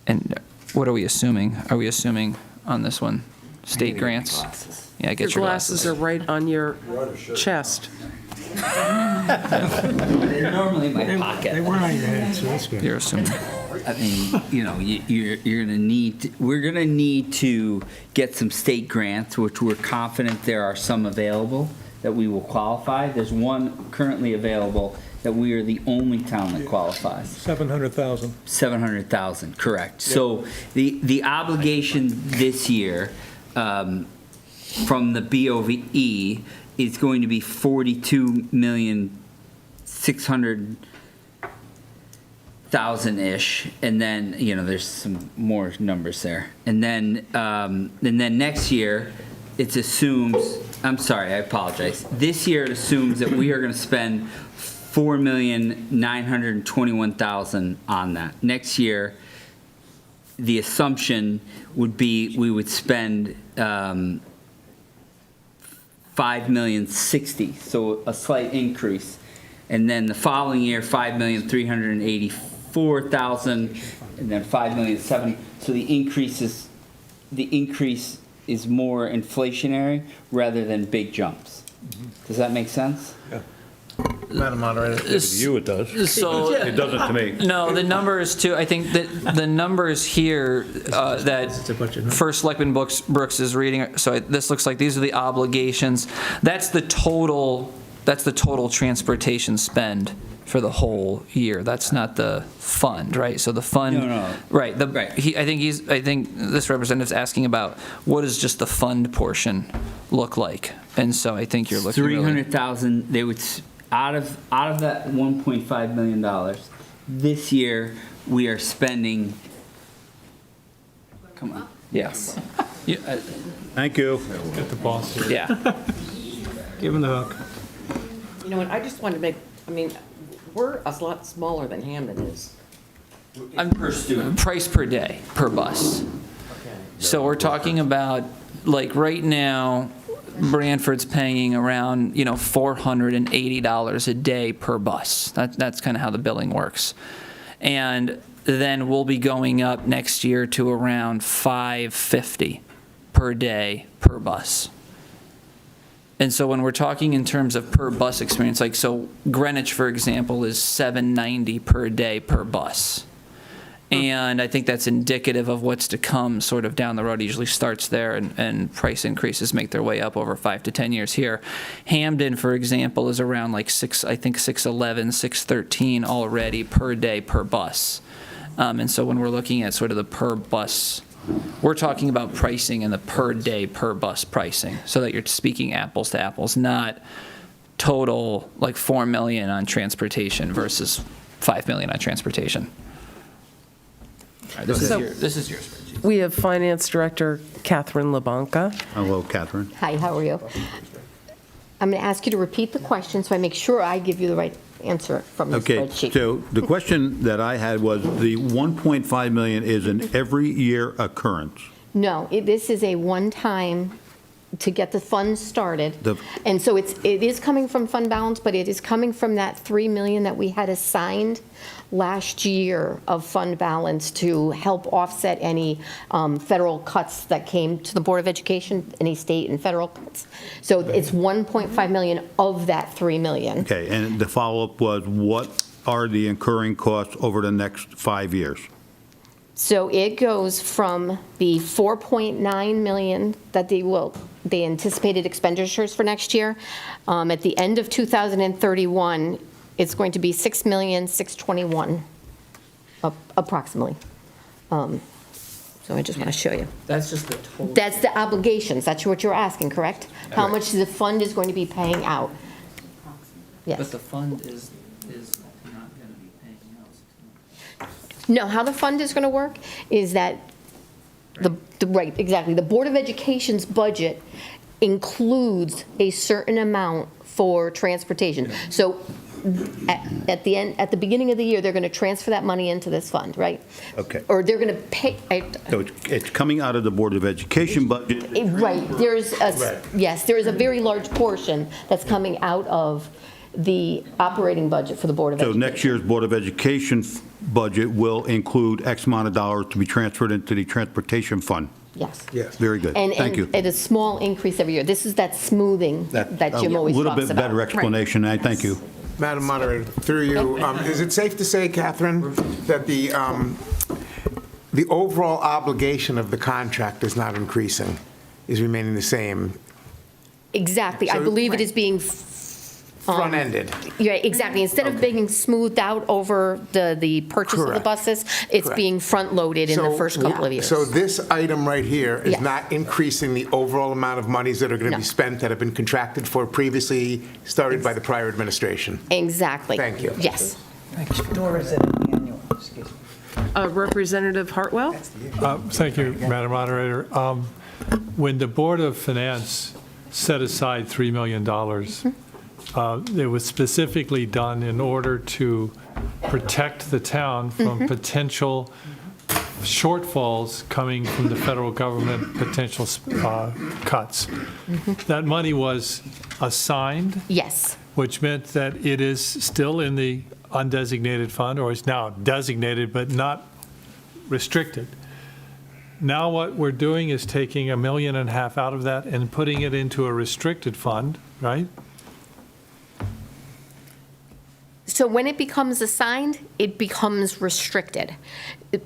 and what are we assuming? Are we assuming on this one, state grants? Yeah, get your glasses. Are right on your chest. They're normally in my pocket. They weren't on your head, so that's good. You're assuming. I mean, you're gonna need. We're gonna need to get some state grants, which we're confident there are some available that we will qualify. There's one currently available that we are the only town that qualifies. 700,000. 700,000, correct. Yep. So the obligation this year from the BOE is going to be 42,600,000-ish, and then there's some more numbers there, and then next year it's assumed I'm sorry, I apologize. This year it assumes that we are going to spend $4,921,000 on that. Next year, the assumption would be we would spend $5,060,000, so a slight increase. And then the following year, $5,384,000, and then $5,070,000. So the increase is more inflationary rather than big jumps. Does that make sense? Yeah. Madam Moderator. To you it does. So- It doesn't to me. No, the numbers too, I think that the numbers here that First Selectman Brooks is reading, so this looks like these are the obligations. That's the total transportation spend for the whole year. That's not the fund, right? So the fund. No. Right. Right. I think this representative's asking about what does just the fund portion look like? And so I think you're looking really. 300,000, they would, out of that $1.5 million, this year, we are spending, come on. Yes. Thank you. Get the boss here. Yeah. Give him the hook. You know what, I just wanted to make, I mean, we're a lot smaller than Hamden is. Per student. Price per day, per bus. So we're talking about, like, right now, Branford's paying around, $480 a day per bus. That's kind of how the billing works. And then we'll be going up next year to around $550 per day per bus. And so when we're talking in terms of per bus experience, like, so Greenwich, for example, is $790 per day per bus. And I think that's indicative of what's to come sort of down the road. It usually starts there, and price increases make their way up over 5 to 10 years here. Hamden, for example, is around like $611, $613 already per day per bus. And so when we're looking at sort of the per bus, we're talking about pricing and the per day per bus pricing, so that you're speaking apples to apples, not total like $4 million on transportation versus $5 million on transportation. All right, this is your spreadsheet. We have Finance Director Catherine LeBanca. Hello, Catherine. Hi, how are you? I'm going to ask you to repeat the question so I make sure I give you the right answer from the spreadsheet. Okay, so the question that I had was the 1.5 million is an every year occurrence. No, this is a one-time to get the funds started. The- And so it is coming from fund balance, but it is coming from that 3 million that we had assigned last year of fund balance to help offset any federal cuts that came to the Board of Education, any state and federal cuts. So it's 1.5 million of that 3 million. Okay, and the follow-up was, what are the incurring costs over the next 5 years? So it goes from the 4.9 million that they anticipated expenditures for next year. At the end of 2031, it's going to be 6,621,000, approximately. So I just want to show you. That's just the total. That's the obligations. That's what you're asking, correct? How much the fund is going to be paying out? Yes. But the fund is not going to be paying out. No, how the fund is going to work is that, right, exactly. The Board of Education's budget includes a certain amount for transportation. So at the beginning of the year, they're going to transfer that money into this fund, right? Okay. Or they're going to pay. So it's coming out of the Board of Education budget? Right. There is a very large portion that's coming out of the operating budget for the Board of So Education. next year's Board of Education budget will include X amount of dollars to be transferred into the transportation fund? Yes. Yes. Very good. Thank you. And a small increase every year. This is that smoothing that Jim always talks about. A little bit better explanation. I thank you. Madam Moderator, through you, is it safe to say, Catherine, that the overall obligation of the contract is not increasing, is remaining the same? Exactly. I So- believe it is being Front-ended. Yeah, exactly. Instead of being smoothed out over the purchase of the Correct. buses, it's Correct. being front-loaded in the So- first couple of years. So this item right here is Yes. not increasing the overall amount of monies that are going to be spent that have been contracted for previously started by the prior administration? Exactly. Thank you. Yes. Nor is it an annual, excuse me. Representative Hartwell? Thank you, Madam Moderator. When the Board of Finance set aside $3 million. It was specifically done in order to protect the town from potential shortfalls coming from the federal government, potential cuts. That money was assigned. Yes. Which meant that it is still in the undesignated fund, or is now designated but not restricted. Now what we're doing is taking $1.5 million out of that and putting it into a restricted fund, right? So when it becomes assigned, it becomes restricted.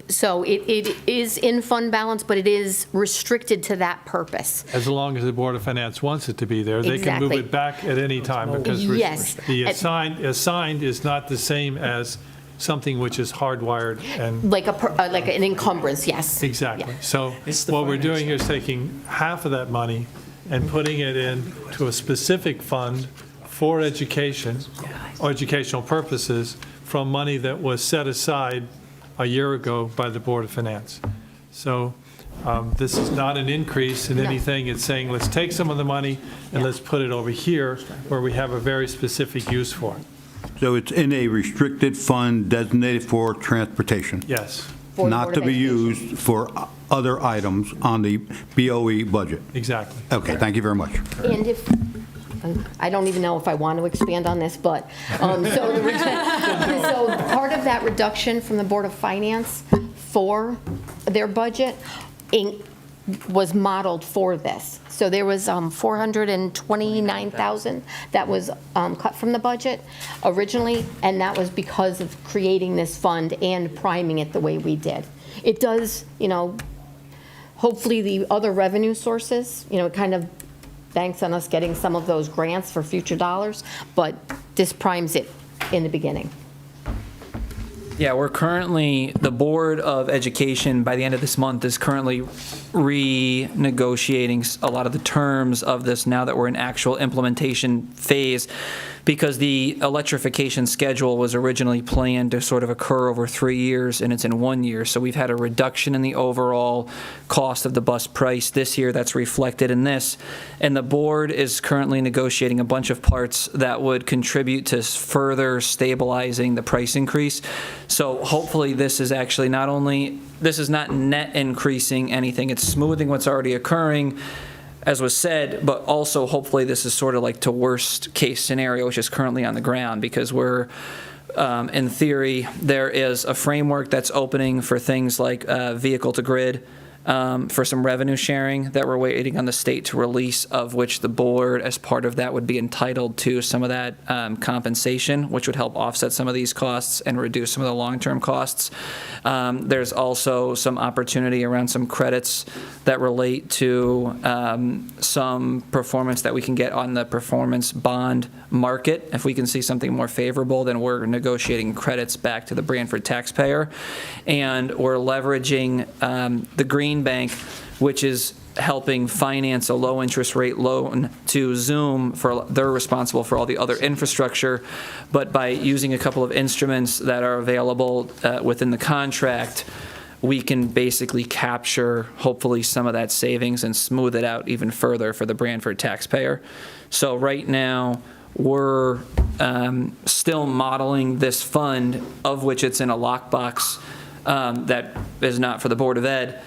So it is in fund balance, but it is restricted to that purpose. As long as the Board of Finance wants it to be there, they can move Exactly. it back at any time, because Yes. the assigned is not the same as something which is hardwired and. Like an encumbrance, yes. Exactly. So what we're doing here is taking half of that money and putting it into a specific fund for education or educational purposes from money that was set aside a year ago by the Board of Finance. So this is not an increase in anything. It's saying, let's take some of the money and let's put it over here where we have a very specific use for it. So it's in a restricted fund designated for transportation? Yes. For the Not Board to of be Education. used for other items on the BOE budget? Exactly. Okay, thank you very much. And if, I don't even know if I want to expand on this, but, so part of that reduction from the Board of Finance for their budget was modeled for this. So there was $429,000 that was cut from the budget originally, and that was because of creating this fund and priming it the way we did. It does, hopefully the other revenue sources, it kind of banks on us getting some of those grants for future dollars, but this primes it in the beginning. Yeah, we're currently, the Board of Education, by the end of this month, is currently renegotiating a lot of the terms of this now that we're in actual implementation phase, because the electrification schedule was originally planned to sort of occur over 3 years, and it's in 1 year. So we've had a reduction in the overall cost of the bus price this year that's reflected in this. And the board is currently negotiating a bunch of parts that would contribute to further stabilizing the price increase. So hopefully this is actually not only, this is not net increasing anything, it's smoothing what's already occurring, as was said, but also hopefully this is sort of like to worst case scenario, which is currently on the ground, because we're, in theory, there is a framework that's opening for things like vehicle to grid, for some revenue sharing that we're waiting on the state to release, of which the board, as part of that, would be entitled to some of that compensation, which would help offset some of these costs and reduce some of the long-term costs. There's also some opportunity around some credits that relate to some performance that we can get on the performance bond market. If we can see something more favorable, then we're negotiating credits back to the Branford taxpayer. And we're leveraging the Green Bank, which is helping finance a low interest rate loan to Zoom. They're responsible for all the other infrastructure, but by using a couple of instruments that are available within the contract, we can basically capture, hopefully, some of that savings and smooth it out even further for the Branford taxpayer. So right now, we're still modeling this fund, of which it's in a lockbox that is not for the Board of Ed,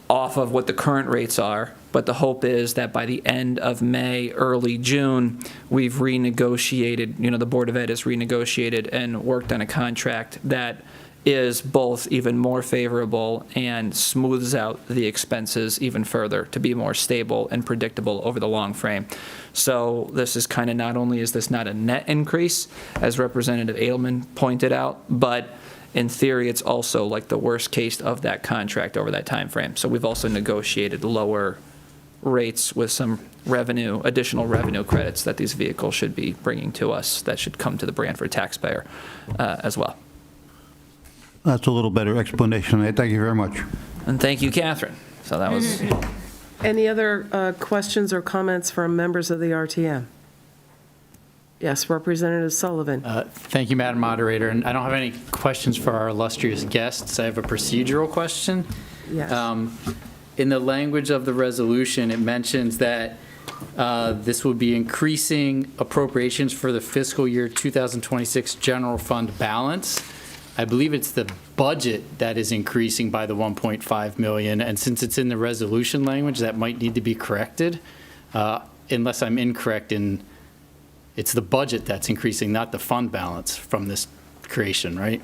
off of what the current rates are. But the hope is that by the end of May, early June, we've renegotiated, the Board of Ed has renegotiated and worked on a contract that is both even more favorable and smooths out the expenses even further to be more stable and predictable over the long frame. So this is kind of, not only is this not a net increase, as Representative Edelman pointed out, but in theory, it's also like the worst case of that contract over that time frame. So we've also negotiated lower rates with some additional revenue credits that these vehicles should be bringing to us that should come to the Branford taxpayer as well. That's a little better explanation. Thank you very much. And thank you, Catherine. So that was. Any other questions or comments from members of the RTM? Yes, Representative Sullivan. Thank you, Madam Moderator. And I don't have any questions for our illustrious guests. I have a procedural question. Yes. In the language of the resolution, it mentions that This would be increasing appropriations for the fiscal year 2026 general fund balance. I believe it's the budget that is increasing by the 1.5 million, and since it's in the resolution language, that might need to be corrected, unless I'm incorrect in, it's the budget that's increasing, not the fund balance from this creation, right?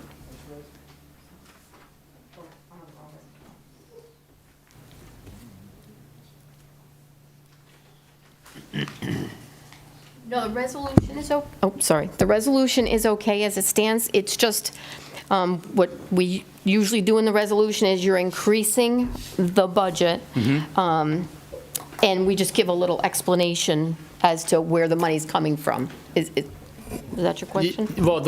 No, the resolution is, the resolution is okay as it stands. It's just, what we usually do in the resolution is you're increasing the budget, and we just give a little explanation as to where the money's coming from. Is that your question? Well,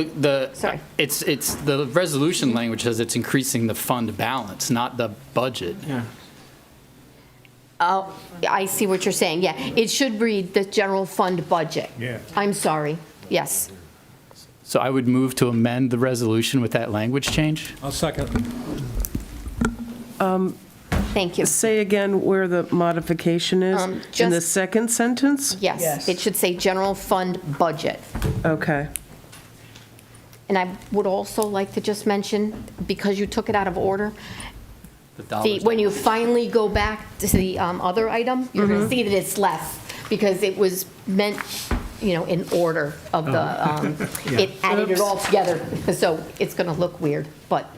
Sorry. it's the resolution language says it's increasing the fund balance, not the budget. Yeah. Oh, I see what you're saying, yeah. It should read the general fund budget. Yeah. I'm sorry, yes. So I would move to amend the resolution with that language change. I'll second. Thank you. Say again where the modification is? In the just- second sentence? Yes, it should say general fund budget. Okay. And I would also like to just mention, because you took it out of order, when you finally go back to the other item, you're going to see that it's less, because it was meant, in order of the, it added it all together, so it's going to look weird, but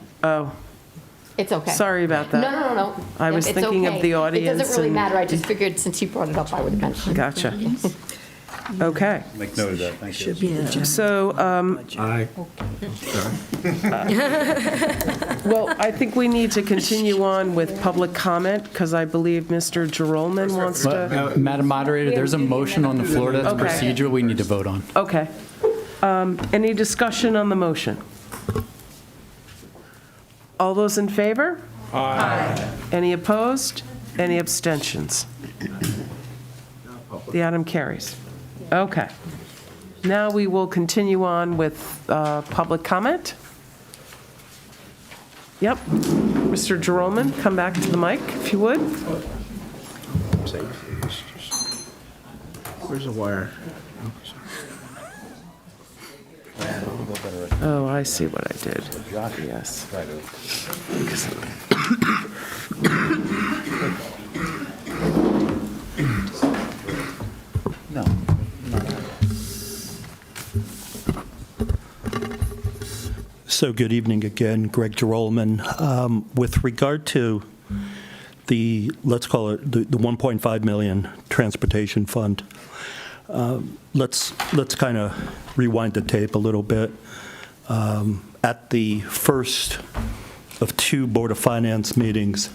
it's okay. Sorry about that. No. I was It's thinking of okay. the audience It doesn't really and- matter, I just figured since you brought it up, I would mention. Gotcha. Okay. Make note of that, thank you. So, Aye. well, I think we need to continue on with public comment, because I believe Mr. Gerolman wants to. Madam Moderator, there's a motion on the floor that's Okay. procedural we need to vote on. Okay. Any discussion on the motion? All those in favor? Aye. Any opposed? Any abstentions? The item carries. Okay. Now we will continue on with public comment. Yep. Mr. Gerolman, come back to the mic, if you would. Where's the wire? Oh, I see what I did. Yes. No. So good evening again, Greg Gerolman. With regard to the, let's call it the 1.5 million transportation fund, let's kind of rewind the tape a little bit. At the first of two Board of Finance meetings,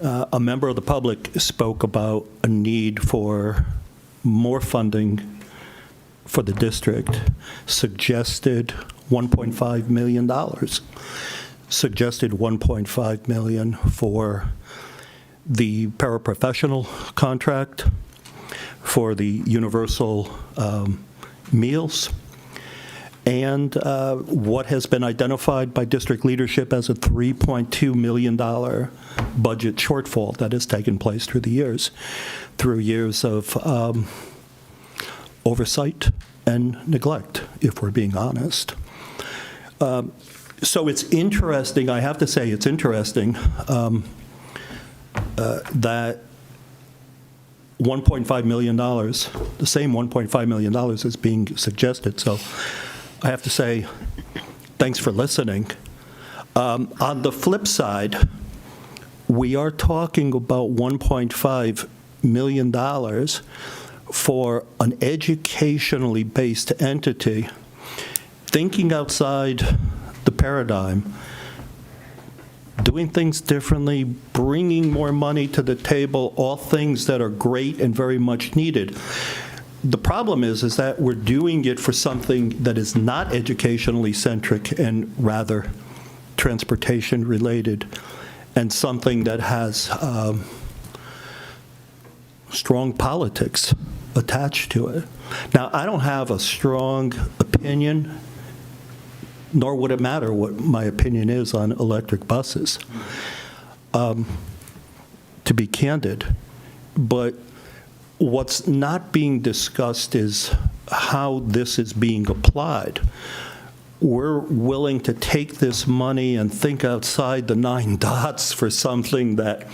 a member of the public spoke about a need for more funding for the district, suggested $1.5 million, suggested $1.5 million for the paraprofessional contract, for the universal meals, and what has been identified by district leadership as a $3.2 million budget shortfall that has taken place through the years, through years of oversight and neglect, if we're being honest. So it's interesting, I have to say it's interesting that $1.5 million, the same $1.5 million is being suggested. So I have to say, thanks for listening. On the flip side, we are talking about $1.5 million for an educationally based entity, thinking outside the paradigm, doing things differently, bringing more money to the table, all things that are great and very much needed. The problem is that we're doing it for something that is not educationally centric and rather transportation related, and something that has strong politics attached to it. Now, I don't have a strong opinion, nor would it matter what my opinion is on electric buses, to be candid. But what's not being discussed is how this is being applied. We're willing to take this money and think outside the 9 dots for something that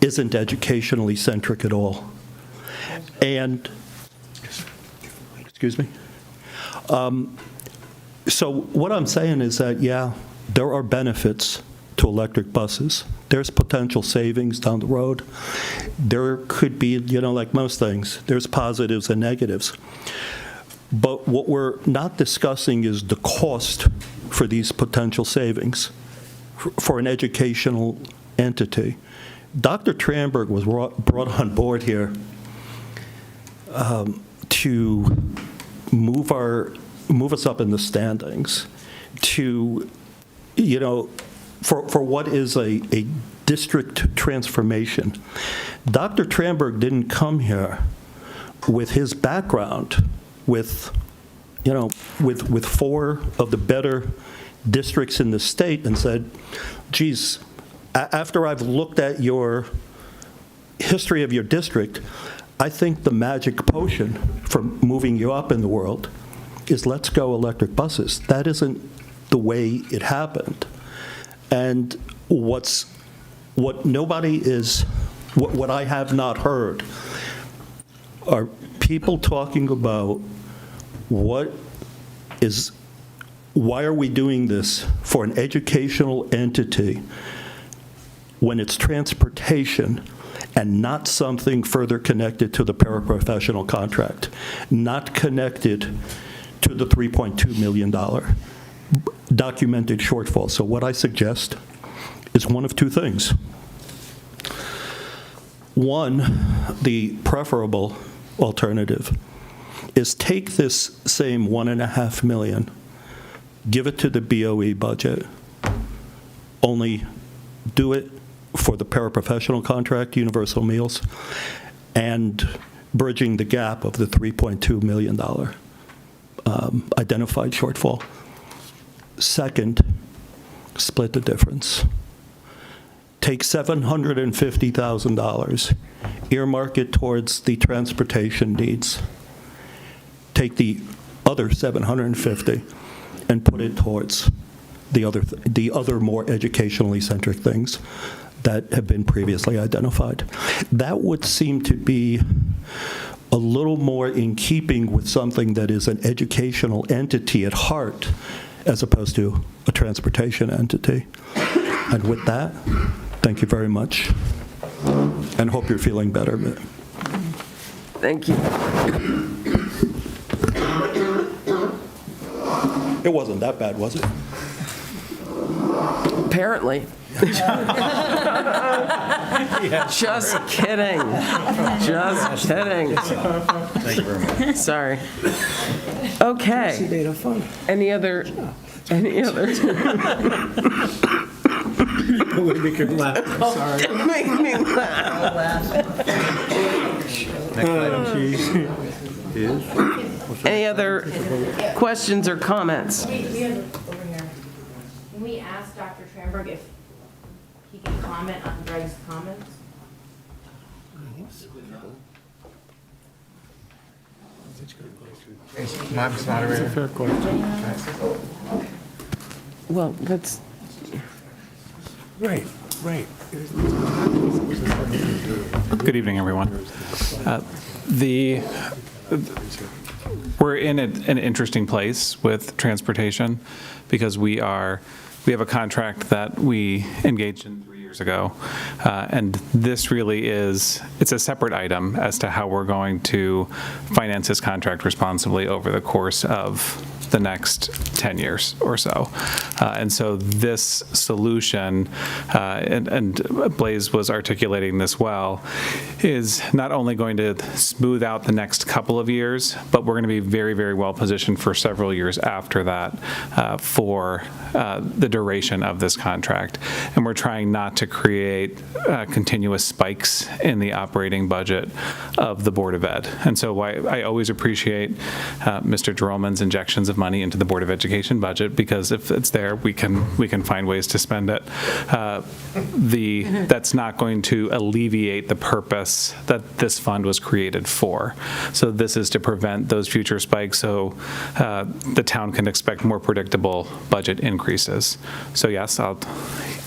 isn't educationally centric at all. And, excuse me. So what I'm saying is that, yeah, there are benefits to electric buses. There's potential savings down the road. There could be, like most things, there's positives and negatives. But what we're not discussing is the cost for these potential savings for an educational entity. Dr. Tranberg was brought on board here to move us up in the standings, to, for what is a district transformation. Dr. Tranberg didn't come here with his background, with 4 of the better districts in the state and said, geez, after I've looked at your history of your district, I think the magic potion for moving you up in the world is let's go electric buses. That isn't the way it happened. And what I have not heard are people talking about why are we doing this for an educational entity when it's transportation and not something further connected to the paraprofessional contract, not connected to the $3.2 million documented shortfall. So what I suggest is one of 2 things. One, the preferable alternative is take this same $1.5 million, give it to the BOE budget, only do it for the paraprofessional contract, universal meals, and bridging the gap of the $3.2 million identified shortfall. Second, split the difference. Take $750,000, earmark it towards the transportation needs. Take the other $750 and put it towards the other more educationally centric things that have been previously identified. That would seem to be a little more in keeping with something that is an educational entity at heart, as opposed to a transportation entity. And with that, thank you very much, and hope you're feeling better. Thank you. It wasn't that bad, was it? Apparently. Just kidding. Just kidding. Thank you very much. Sorry. Okay. Any other? Make her laugh. Sorry. Make me laugh. Next item is? Any other questions or comments? We have over here. Can we ask Dr. Tranberg if he can comment on Greg's comments? Moderator. Fair question. Well, that's. Right. Good evening, everyone. We're in an interesting place with transportation because we have a contract that we engaged in 3 years ago, and this really it's a separate item as to how we're going to finance this contract responsibly over the course of the next 10 years or so. And so this solution, and Blaise was articulating this well, is not only going to smooth out the next couple of years, but we're going to be very, very well positioned for several years after that for the duration of this contract. And we're trying not to to create continuous spikes in the operating budget of the Board of Ed. And so I always appreciate Mr. Droman's injections of money into the Board of Education budget, because if it's there, we can find ways to spend it. That's not going to alleviate the purpose that this fund was created for. So this is to prevent those future spikes, so the town can expect more predictable budget increases. So yes,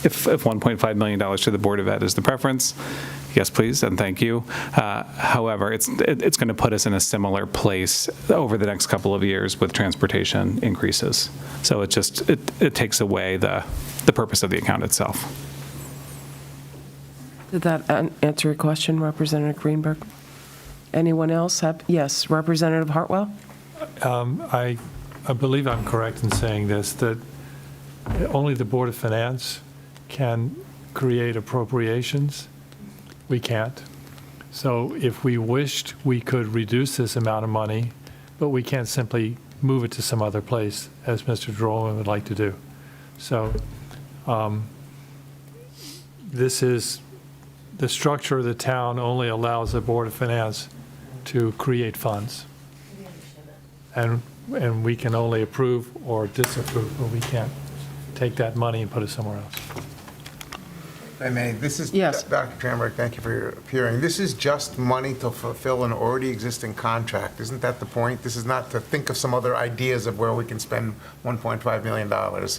if $1.5 million to the Board of Ed is the preference, yes, please, and thank you. However, it's going to put us in a similar place over the next couple of years with transportation increases. So it takes away the purpose of the account itself. Did that answer your question, Representative Greenberg? Anyone else have? Yes, Representative Hartwell? I believe I'm correct in saying this, that only the Board of Finance can create appropriations. We can't. So if we wished, we could reduce this amount of money, but we can't simply move it to some other place, as Mr. Droman would like to do. So this is, the structure of the town only allows the Board of Finance to create funds. And we can only approve or disapprove, but we can't take that money and put it somewhere else. If I may, this is, yes. Dr. Tranberg, thank you for your appearing. This is just money to fulfill an already existing contract. Isn't that the point? This is not to think of some other ideas of where we can spend $1.5 million and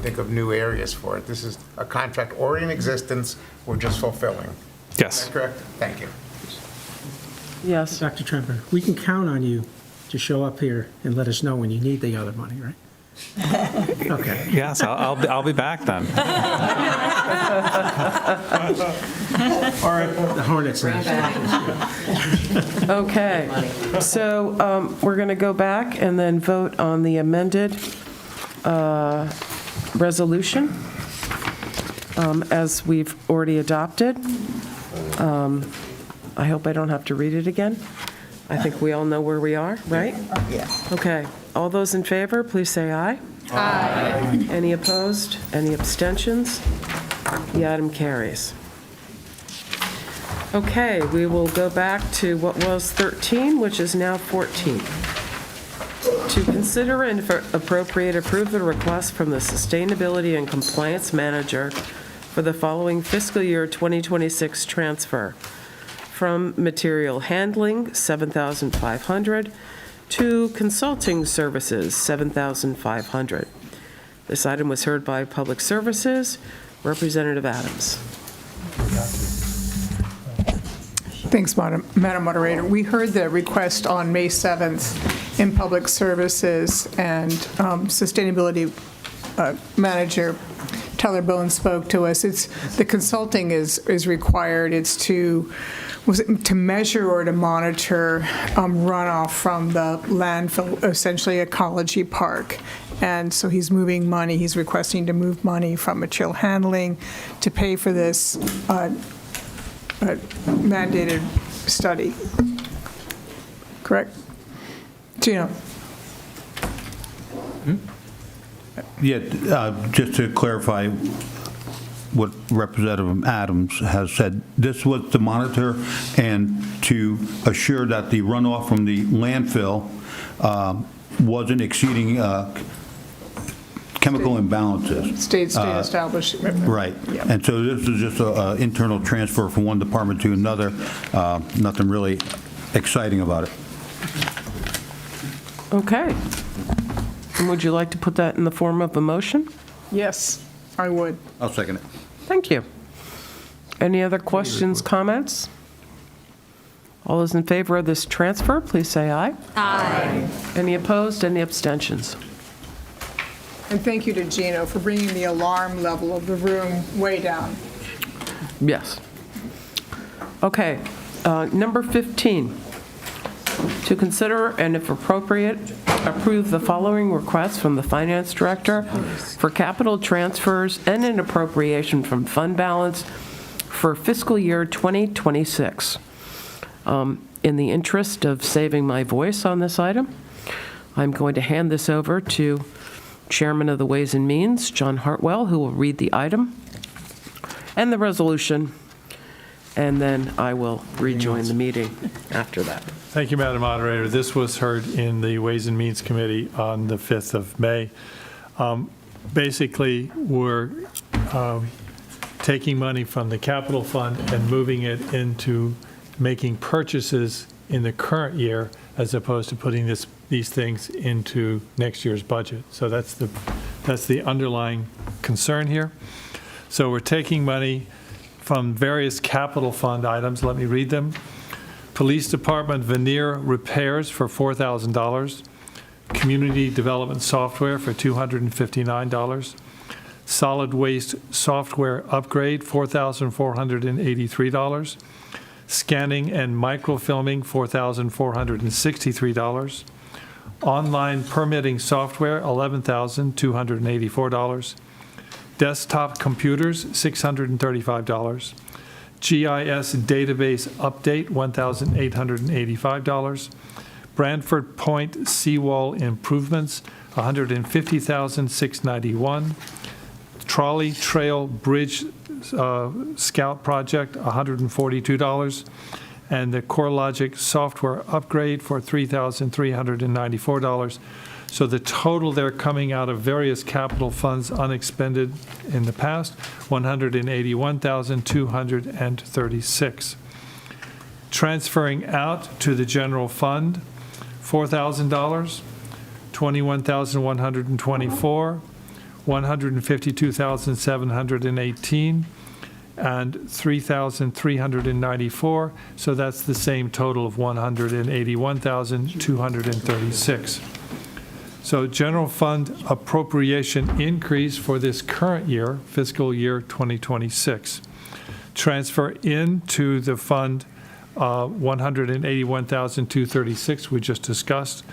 think of new areas for it. This is a contract already in existence, we're just fulfilling. Yes. Is that correct? Thank you. Yes. Dr. Tranberg, we can count on you to show up here and let us know when you need the other money, right? Okay. Yes, I'll be back then. All right, the Hornets. Okay, so we're going to go back and then vote on the amended resolution as we've already adopted. I hope I don't have to read it again. I think we all know where we are, right? Yeah. Okay, all those in favor, please say aye. Aye. Any opposed? Any abstentions? The item carries. Okay, we will go back to what was 13, which is now 14. To consider and if appropriate, approve the request from the Sustainability and Compliance Manager for the following fiscal year 2026 transfer from material handling, $7,500, to consulting services, $7,500. This item was heard by Public Services. Representative Adams. Thanks, Madam Moderator. We heard the request on May 7th in Public Services, and Sustainability Manager Tyler Bowen spoke to us. The consulting is required. It's to measure or to monitor runoff from the landfill, essentially Ecology Park. And so he's moving money. He's requesting to move money from material handling to pay for this mandated study. Correct? Gino? Yeah, just to clarify what Representative Adams has said, this was to monitor and to assure that the runoff from the landfill wasn't exceeding chemical imbalances. State established. Right. Yeah. And so this is just an internal transfer from one department to another. Nothing really exciting about it. Okay. And would you like to put that in the form of a motion? Yes, I would. I'll second it. Thank you. Any other questions, comments? All those in favor of this transfer, please say aye. Aye. Any opposed, any abstentions? And thank you to Gino for bringing the alarm level of the room way down. Yes. Okay, number 15. To consider and if appropriate, approve the following requests from the Finance Director for capital transfers and an appropriation from fund balance for fiscal year 2026. In the interest of saving my voice on this item, I'm going to hand this over to Chairman of the Ways and Means, John Hartwell, who will read the item and the resolution, and then I will rejoin the meeting after that. Thank you, Madam Moderator. This was heard in the Ways and Means Committee on the 5th of May. Basically, we're taking money from the capital fund and moving it into making purchases in the current year as opposed to putting these things into next year's budget. So that's the underlying concern here. So we're taking money from various capital fund items. Let me read them. Police Department veneer repairs for $4,000. Community development software for $259. Solid waste software upgrade, $4,483. Scanning and microfilming, $4,463. Online permitting software, $11,284. Desktop computers, $635. GIS database update, $1,885. Branford Point seawall improvements, $150,691. Trolley Trail Bridge Scout Project, $142. And the CoreLogic software upgrade for $3,394. So the total there coming out of various capital funds unexpended in the past, $181,236. Transferring out to the general fund, $4,000, $21,124, $152,718, and $3,394. So that's the same total of $181,236. So general fund appropriation increase for this current year, fiscal year 2026. Transfer into the fund $181,236 we just discussed.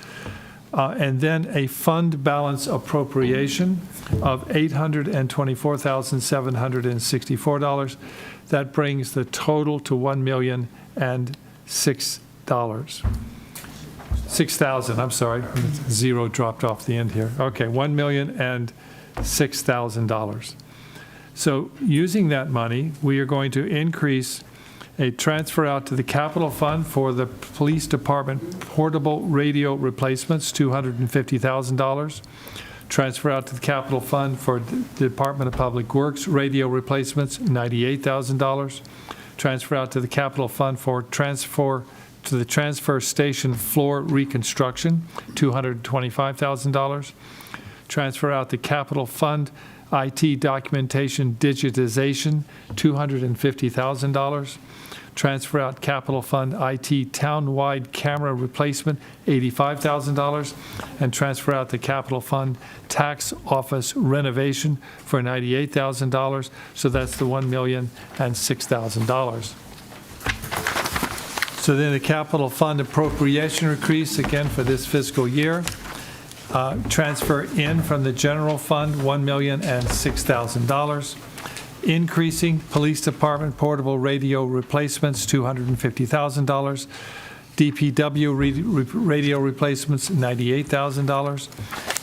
And then a fund balance appropriation of $824,764. That brings the total to $1,006,000, I'm sorry, zero dropped off the end here. Okay, $1,006,000. So using that money, we are going to increase a transfer out to the capital fund for the police department portable radio replacements, $250,000. Transfer out to the capital fund for the Department of Public Works radio replacements, $98,000. Transfer out to the capital fund for the transfer station floor reconstruction, $225,000. Transfer out the capital fund IT documentation digitization, $250,000. Transfer out capital fund IT town-wide camera replacement, $85,000. And transfer out the capital fund tax office renovation for $98,000. So that's the $1,006,000. So then the capital fund appropriation increase again for this fiscal year. Transfer in from the general fund, $1,006,000. Increasing police department portable radio replacements, $250,000. DPW radio replacements, $98,000.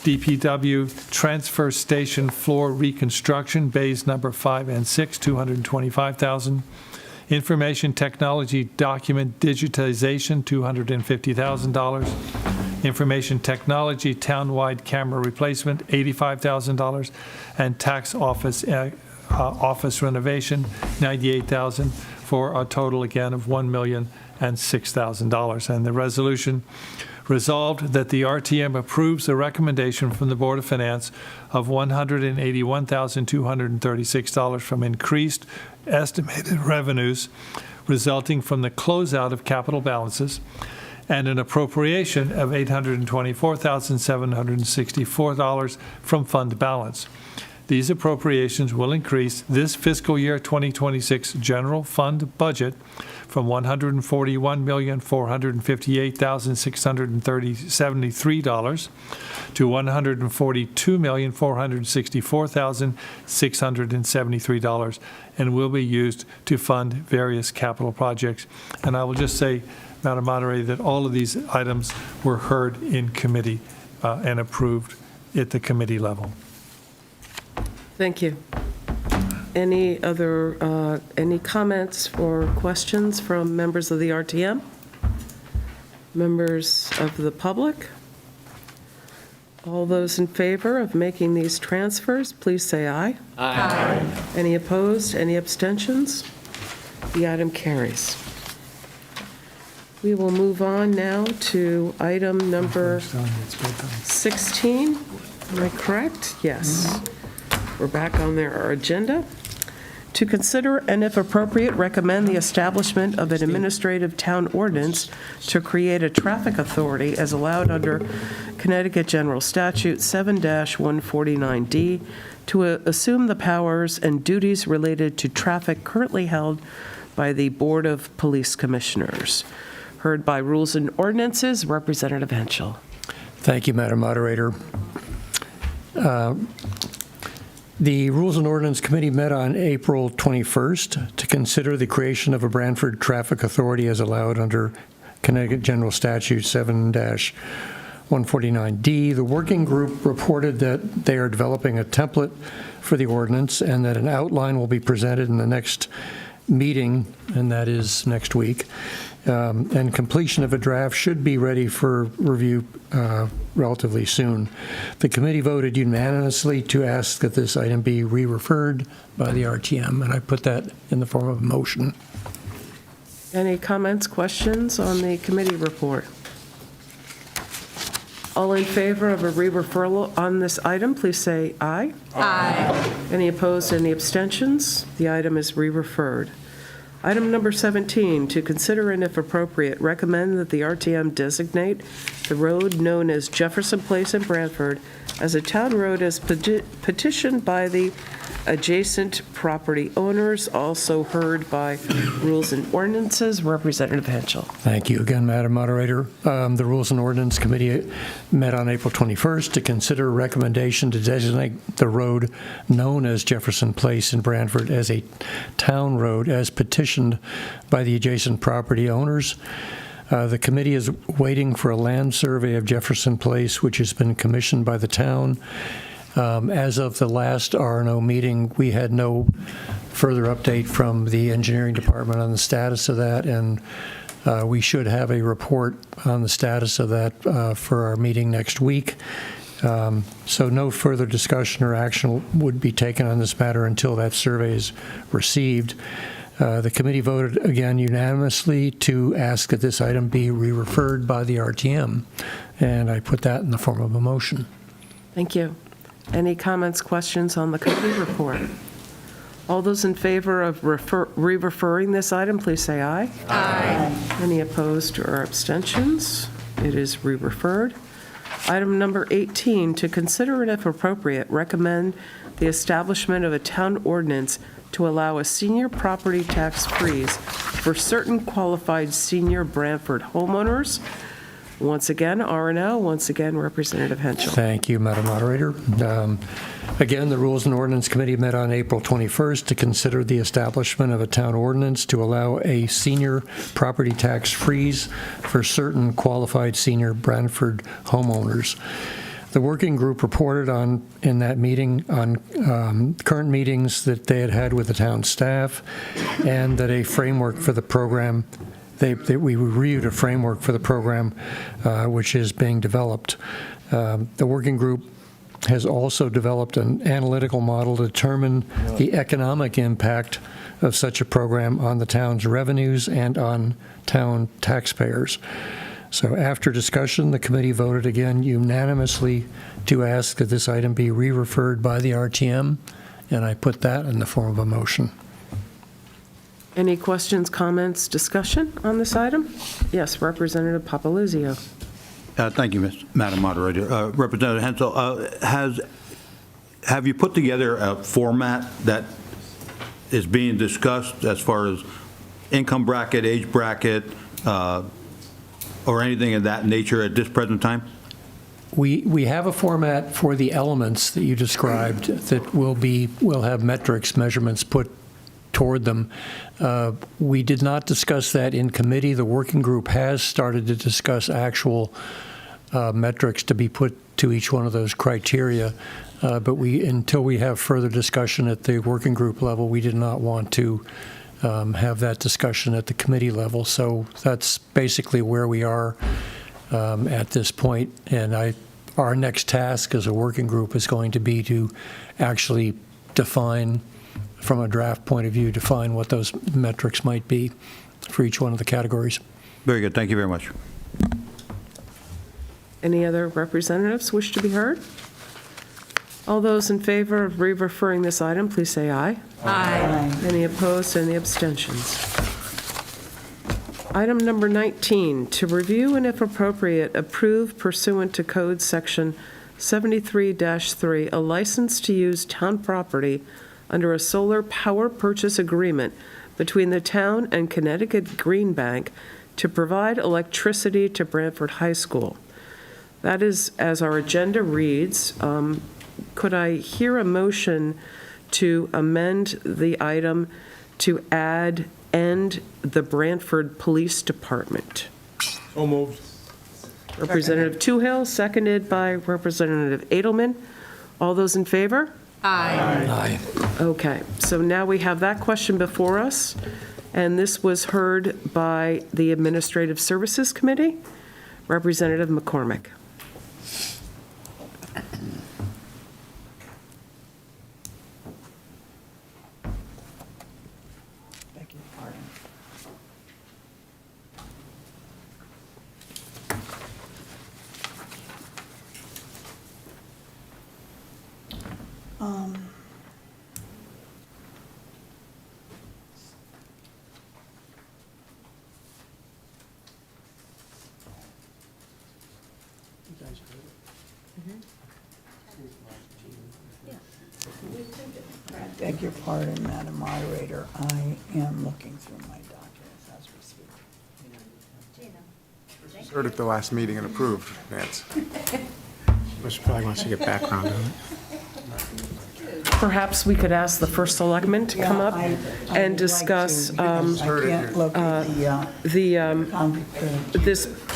DPW transfer station floor reconstruction, bays number 5 and 6, $225,000. Information technology document digitization, $250,000. Information technology town-wide camera replacement, $85,000. And tax office renovation, $98,000, for a total again of $1,006,000. And the resolution resolved that the RTM approves the recommendation from the Board of Finance of $181,236 from increased estimated revenues resulting from the closeout of capital balances and an appropriation of $824,764 from fund balance. These appropriations will increase this fiscal year 2026 general fund budget from $141,458,673 to $142,464,673 and will be used to fund various capital projects. And I will just say, Madam Moderator, that all of these items were heard in committee and approved at the committee level. Thank you. Any other, any comments or questions from members of the RTM? Members of the public? All those in favor of making these transfers, please say aye. Aye. Any opposed, any abstentions? The item carries. We will move on now to item number 16. Am I correct? Yes. We're back on our agenda. To consider and if appropriate, recommend the establishment of an administrative town ordinance to create a traffic authority as allowed under Connecticut General Statute 7-149D to assume the powers and duties related to traffic currently held by the Board of Police Commissioners. Heard by Rules and Ordinances, Representative Henschel. Thank you, Madam Moderator. The Rules and Ordinance Committee met on April 21st to consider the creation of a Branford Traffic Authority as allowed under Connecticut General Statute 7-149D. The working group reported that they are developing a template for the ordinance and that an outline will be presented in the next meeting, and that is next week. And completion of a draft should be ready for review relatively soon. The committee voted unanimously to ask that this item be re-referred by the RTM, and I put that in the form of a motion. Any comments, questions on the committee report? All in favor of a re-referral on this item, please say aye. Aye. Any opposed, any abstentions? The item is re-referred. Item number 17, to consider and if appropriate, recommend that the RTM designate the road known as Jefferson Place in Branford as a town road as petitioned by the adjacent property owners, also heard by Rules and Ordinances, Representative Henschel. Thank you again, Madam Moderator. The Rules and Ordinance Committee met on April 21st to consider a recommendation to designate the road known as Jefferson Place in Branford as a town road as petitioned by the adjacent property owners. The committee is waiting for a land survey of Jefferson Place, which has been commissioned by the town. As of the last R&O meeting, we had no further update from the engineering department on the status of that, and we should have a report on the status of that for our meeting next week. So no further discussion or action would be taken on this matter until that survey is received. The committee voted again unanimously to ask that this item be re-referred by the RTM, and I put that in the form of a motion. Thank you. Any comments, questions on the committee report? All those in favor of re-referring this item, please say aye. Aye. Any opposed or abstentions? It is re-referred. Item number 18, to consider and if appropriate, recommend the establishment of a town ordinance to allow a senior property tax freeze for certain qualified senior Branford homeowners. Once again, R&O. Once again, Representative Henschel. Thank you, Madam Moderator. Again, the Rules and Ordinance Committee met on April 21st to consider the establishment of a town ordinance to allow a senior property tax freeze for certain qualified senior Branford homeowners. The working group reported in that meeting on current meetings that they had had with the town staff, and that a framework for the program we reviewed a framework for the program which is being developed. The working group has also developed an analytical model to determine the economic impact of such a program on the town's revenues and on town taxpayers. So after discussion, the committee voted again unanimously to ask that this item be re-referred by the RTM, and I put that in the form of a motion. Any questions, comments, discussion on this item? Yes, Representative Papalizio. Thank you, Madam Moderator. Representative Hensel, have you put together a format that is being discussed as far as income bracket, age bracket, or anything of that nature at this present time? We have a format for the elements that you described that will have metrics, measurements put toward them. We did not discuss that in committee. The working group has started to discuss actual metrics to be put to each one of those criteria. But until we have further discussion at the working group level, we did not want to have that discussion at the committee level. So that's basically where we are at this point. And our next task as a working group is going to be to actually define, from a draft point of view, define what those metrics might be for each one of the categories. Very good. Thank you very much. Any other representatives wish to be heard? All those in favor of re-referring this item, please say aye. Aye. Any opposed, any abstentions? Item number 19, to review and if appropriate, approve pursuant to Code Section 73-3, a license to use town property under a solar power purchase agreement between the town and Connecticut Green Bank to provide electricity to Branford High School. That is, as our agenda reads, could I hear a motion to amend the item to add "and the Branford Police Department"? So moved. Representative Toohill, seconded by Representative Edelman. All those in favor? Aye. Okay, so now we have that question before us, and this was heard by the Administrative Services Committee. Representative McCormick. I beg your pardon, Madam Moderator. I am looking through my documents as we speak. Heard at the last meeting and approved, Vance. Which probably wants to get background on it. Perhaps we could ask the first selectman to come up and discuss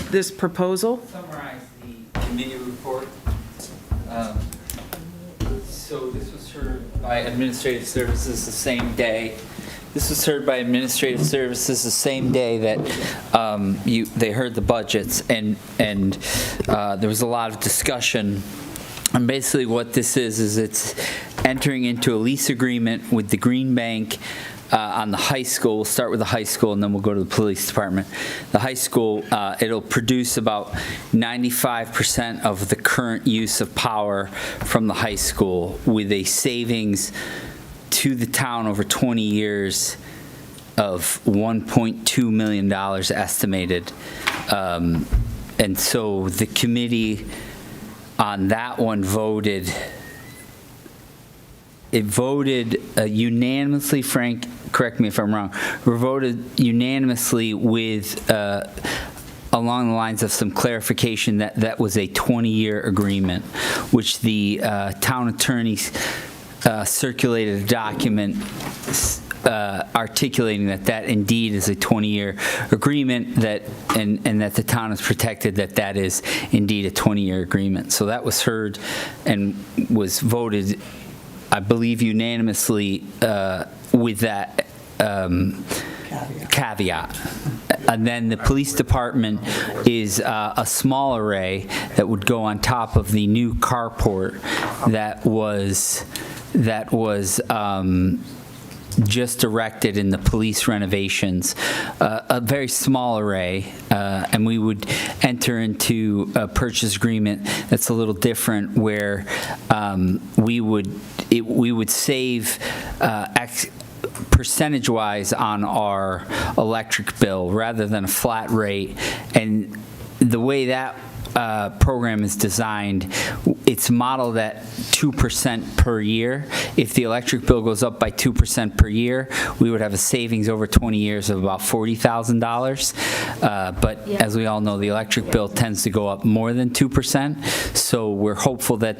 this proposal. Summarize the committee report. So this was heard by Administrative Services the same day. This was heard by Administrative Services the same day that they heard the budgets, and there was a lot of discussion. And basically what this is it's entering into a lease agreement with the Green Bank on the high school. We'll start with the high school and then we'll go to the police department. The high school, it'll produce about 95% of the current use of power from the high school, with a savings to the town over 20 years of $1.2 million estimated. And so the committee on that one voted unanimously. Frank, correct me if I'm wrong, we voted unanimously with along the lines of some clarification that was a 20-year agreement, which the town attorneys circulated a document articulating that indeed is a 20-year agreement, and that the town is protected, that is indeed a 20-year agreement. So that was heard and was voted, I believe, unanimously with that caveat. And then the police department is a small array that would go on top of the new carport that was just erected in the police renovations, a very small array, and we would enter into a purchase agreement that's a little different, where we would save percentage-wise on our electric bill rather than a flat rate. And the way that program is designed, it's modeled at 2% per year. If the electric bill goes up by 2% per year, we would have a savings over 20 years of about $40,000. But as we all know, the electric bill tends to go up more than 2%. So we're hopeful that,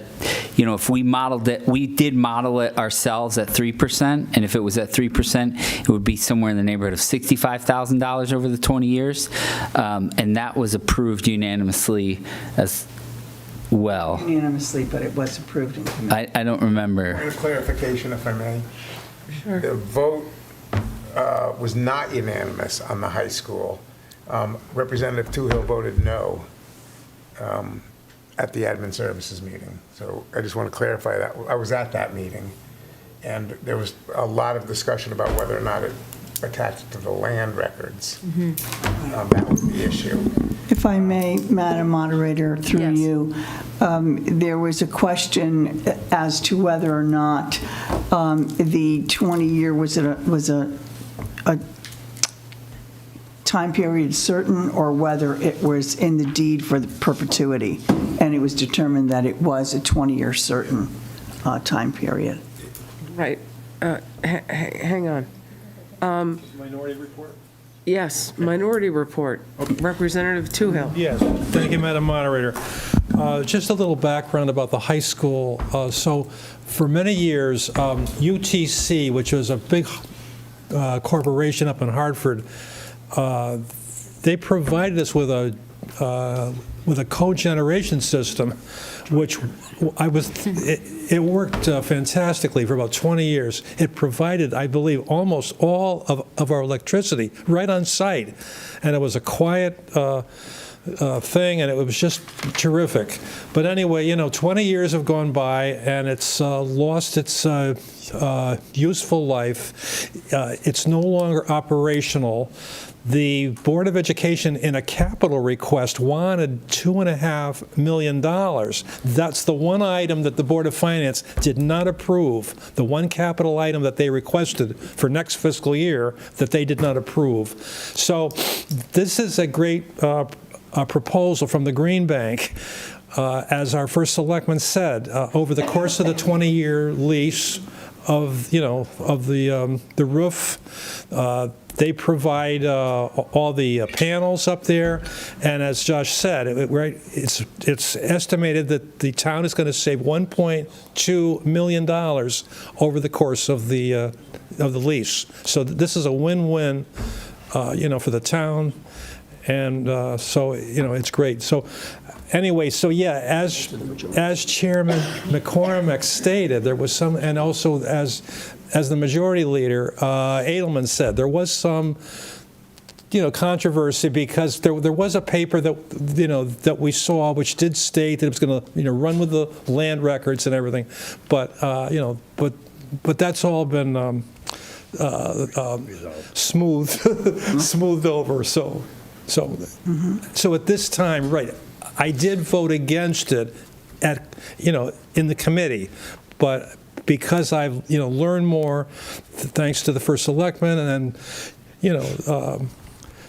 if we modeled it, we did model it ourselves at 3%, and if it was at 3%, it would be somewhere in the neighborhood of $65,000 over the 20 years, and that was approved unanimously as well. Unanimously, but it was approved in committee. I don't remember. Point of clarification, if I may. Sure. The vote was not unanimous on the high school. Representative Toohill voted no at the Admin Services meeting. So I just want to clarify that. I was at that meeting, and there was a lot of discussion about whether or not it attached to the land records. That was the issue. If I may, Madam Moderator, through you, there was a question as to whether or not the 20-year was a time period certain, or whether it was in the deed for the perpetuity, and it was determined that it was a 20-year certain time period. Right. Hang on. Minority report? Yes, minority report. Representative Toohill. Yes, thank you, Madam Moderator. Just a little background about the high school. So for many years, UTC, which was a big corporation up in Hartford, they provided us with a cogeneration system, which it worked fantastically for about 20 years. It provided, I believe, almost all of our electricity right on site, and it was a quiet thing, and it was just terrific. But anyway, 20 years have gone by, and it's lost its useful life. It's no longer operational. The Board of Education, in a capital request, wanted $2.5 million. That's the one item that the Board of Finance did not approve, the one capital item that they requested for next fiscal year that they did not approve. So this is a great proposal from the Green Bank. As our first selectman said, over the course of the 20-year lease of the roof, they provide all the panels up there, and as Josh said, it's estimated that the town is going to save $1.2 million over the course of the lease. So this is a win-win, for the town, and so it's great. So anyway, so yeah, as Chairman McCormick stated, there was some, and also as the majority leader, Edelman said, there was some, controversy because there was a paper that, that we saw which did state that it was going to, run with the land records and everything, but, but that's all been smoothed over. So at this time, right, I did vote against it in the committee, but because I've learned more thanks to the first selectman, and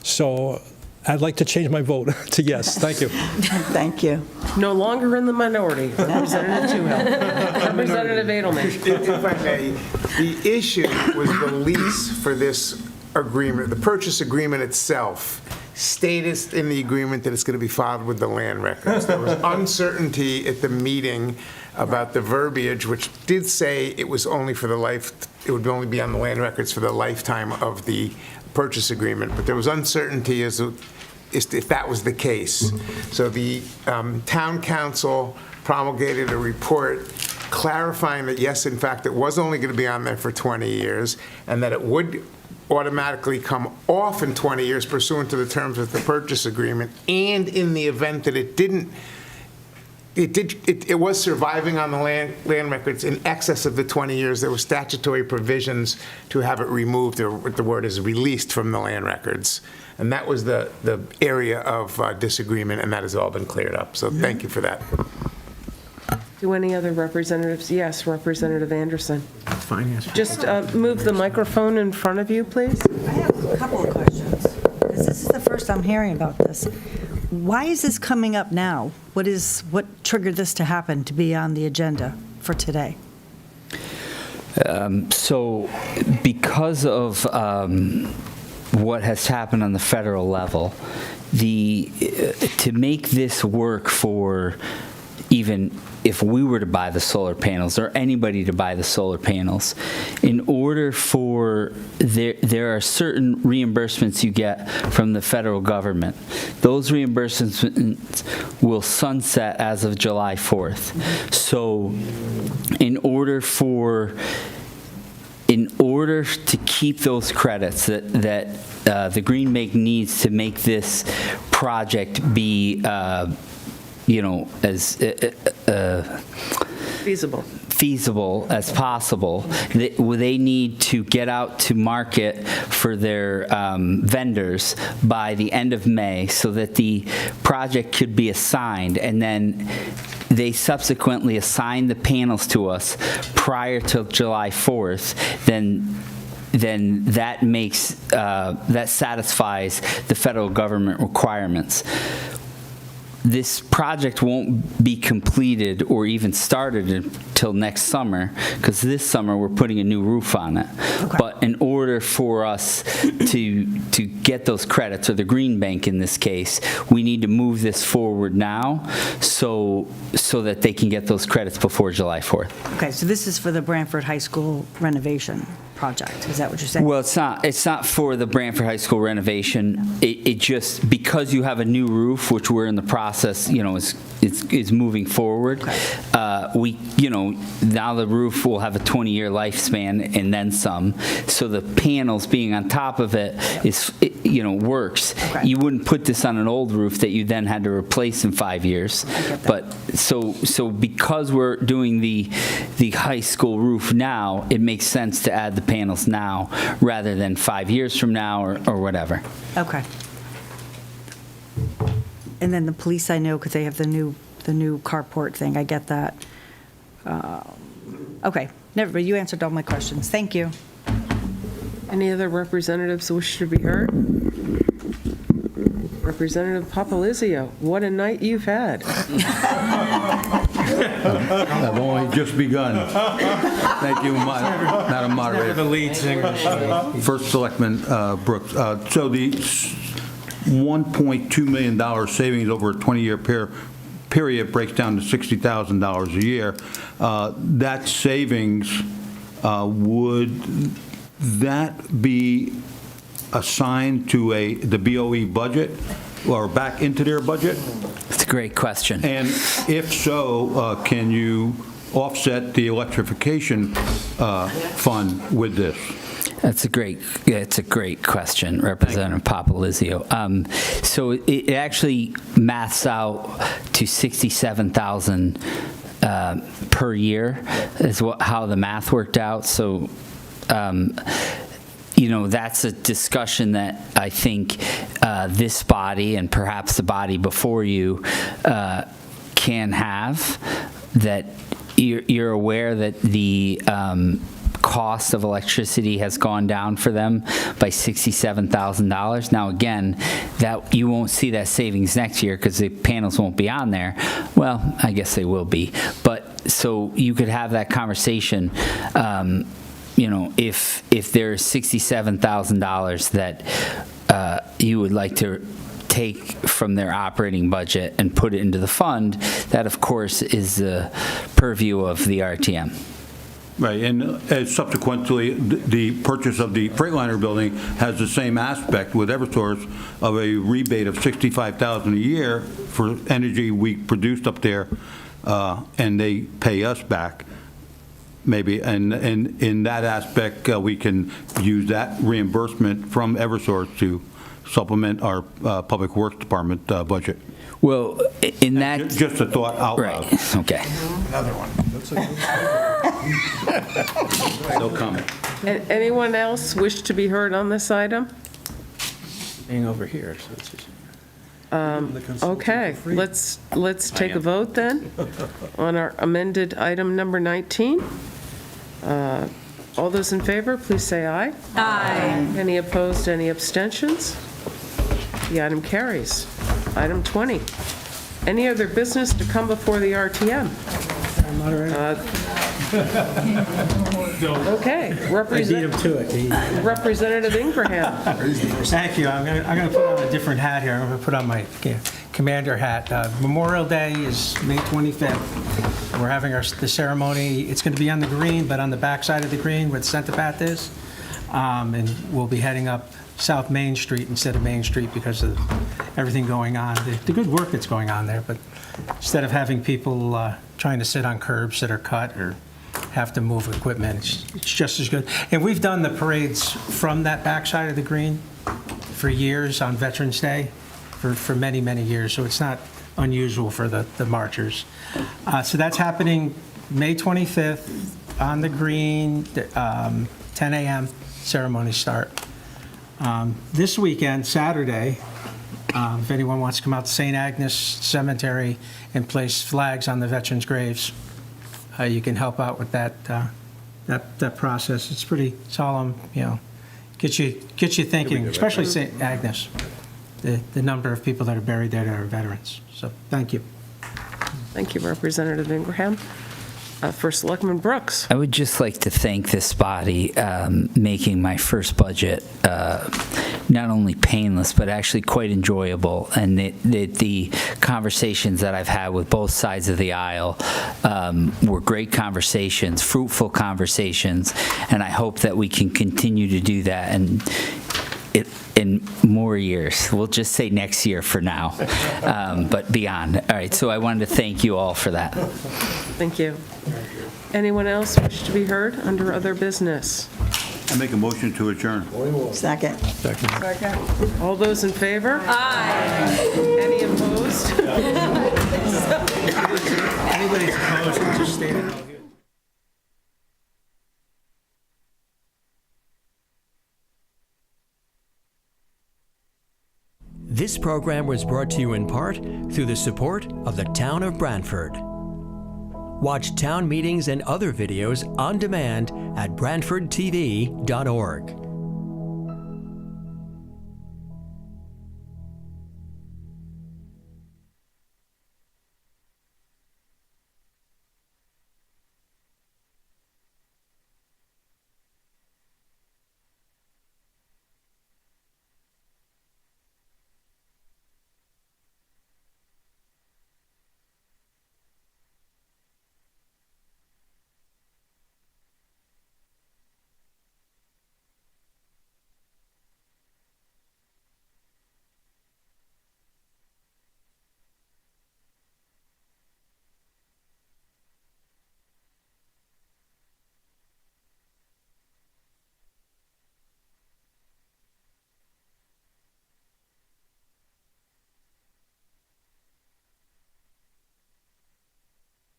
so I'd like to change my vote to yes. Thank you. Thank you. No longer in the minority. Representative Toohill. Representative Edelman. If I may, the issue was the lease for this agreement. The purchase agreement itself stated in the agreement that it's going to be filed with the land records. There was uncertainty at the meeting about the verbiage, which did say it was only for the life, it would only be on the land records for the lifetime of the purchase agreement, but there was uncertainty as if that was the case. So the town council promulgated a report clarifying that yes, in fact, it was only going to be on there for 20 years, and that it would automatically come off in 20 years pursuant to the terms of the purchase agreement, and in the event that it didn't, it was surviving on the land records in excess of the 20 years. There were statutory provisions to have it removed, or what the word is, released from the land records. And that was the area of disagreement, and that has all been cleared up. So thank you for that. Do any other representatives? Yes, Representative Anderson. Finance. Just move the microphone in front of you, please. I have a couple of questions, because this is the first I'm hearing about this. Why is this coming up now? What triggered this to happen, to be on the agenda for today? So because of what has happened on the federal level, to make this work for even if we were to buy the solar panels or anybody to buy the solar panels, in order for, there are certain reimbursements you get from the federal government. Those reimbursements will sunset as of July 4th. So in order to keep those credits that the Green Bank needs to make this project be, as feasible as possible, they need to get out to market for their vendors by the end of May so that the project could be assigned, and then they subsequently assign the panels to us prior to July 4th, then that makes, that satisfies the federal government requirements. This project won't be completed or even started until next summer, because this summer we're putting a new roof on it. Okay. But in order for us to get those credits, or the Green Bank in this case, we need to move this forward now so that they can get those credits before July 4th. Okay, so this is for the Branford High School renovation project, is that what you're saying? Well, it's not for the Branford High School renovation. It just, because you have a new roof, which we're in the process, is moving forward. Okay. Now the roof will have a 20-year lifespan and then some. So the panels being on top of it works. Okay. You wouldn't put this on an old roof that you then had to replace in 5 years. But so because we're doing the high school roof now, it makes sense to add the panels now rather than 5 years from now or whatever. Okay. And then the police, I know, because they have the new carport thing. I get that. Okay. Never. You answered all my questions. Thank you. Any other representatives who wish to be heard? Representative Papalizio, what a night you've had. I've only just begun. Thank you, Madam Moderator. The lead singer. First Selectman Brooks. So the $1.2 million savings over a 20-year period breaks down to $60,000 a year. That savings, would that be assigned to the BOE budget or back into their budget? That's a great question. And if so, can you offset the electrification fund with this? It's a great question, Representative Papalizio. So it actually maths out to $67,000 per year is how the math worked out. So that's a discussion that I think this body and perhaps the body before you can have, that you're aware that the cost of electricity has gone down for them by $67,000. Now, again, that you won't see that savings next year because the panels won't be on there. Well, I guess they will be. But so you could have that conversation. If there's $67,000 that you would like to take from their operating budget and put it into the fund, that of course is the purview of the RTM. Right, and subsequently, the purchase of the Freightliner building has the same aspect with Eversource of a rebate of $65,000 a year for energy we produced up there, and they pay us back. Maybe, and in that aspect, we can use that reimbursement from Eversource to supplement our Public Works Department budget. Well, in that... Just a thought out loud. Right, okay. Another one. No comment. Anyone else wish to be heard on this item? Being over here, so it's just... Okay, let's take a vote then on our amended item number 19. All those in favor, please say aye. Aye. Any opposed, any abstentions? The item carries. Item 20, any other business to come before the RTM? Okay, Representative Ingraham. Thank you. I'm going to put on a different hat here. I'm going to put on my commander hat. Memorial Day is May 25th. We're having the ceremony. It's going to be on the green, but on the back side of the green where the center path is. And we'll be heading up South Main Street instead of Main Street because of everything going on, the good work that's going on there. But instead of having people trying to sit on curbs that are cut or have to move equipment, it's just as good. And we've done the parades from that backside of the green for years on Veterans Day, for many, many years. So it's not unusual for the marchers. So that's happening May 25th on the green, 10 a.m. ceremony start. This weekend, Saturday, if anyone wants to come out to St. Agnes Cemetery and place flags on the veterans' graves, you can help out with that process. It's pretty solemn, gets you thinking, especially St. Agnes, the number of people that are buried there that are veterans. So thank you. Thank you, Representative Ingraham. First Selectman Brooks. I would just like to thank this body making my first budget not only painless, but actually quite enjoyable. And the conversations that I've had with both sides of the aisle were great conversations, fruitful conversations, and I hope that we can continue to do that in more years. We'll just say next year for now, but beyond. All right, so I wanted to thank you all for that. Thank you. Anyone else wish to be heard under other business? I make a motion to adjourn. Second. Second. All those in favor? Aye. Any opposed? Anybody's opposed, can just state it. This program was brought to you in part through the support of the Town of Branford. Watch town meetings and other videos on demand at BranfordTV.org.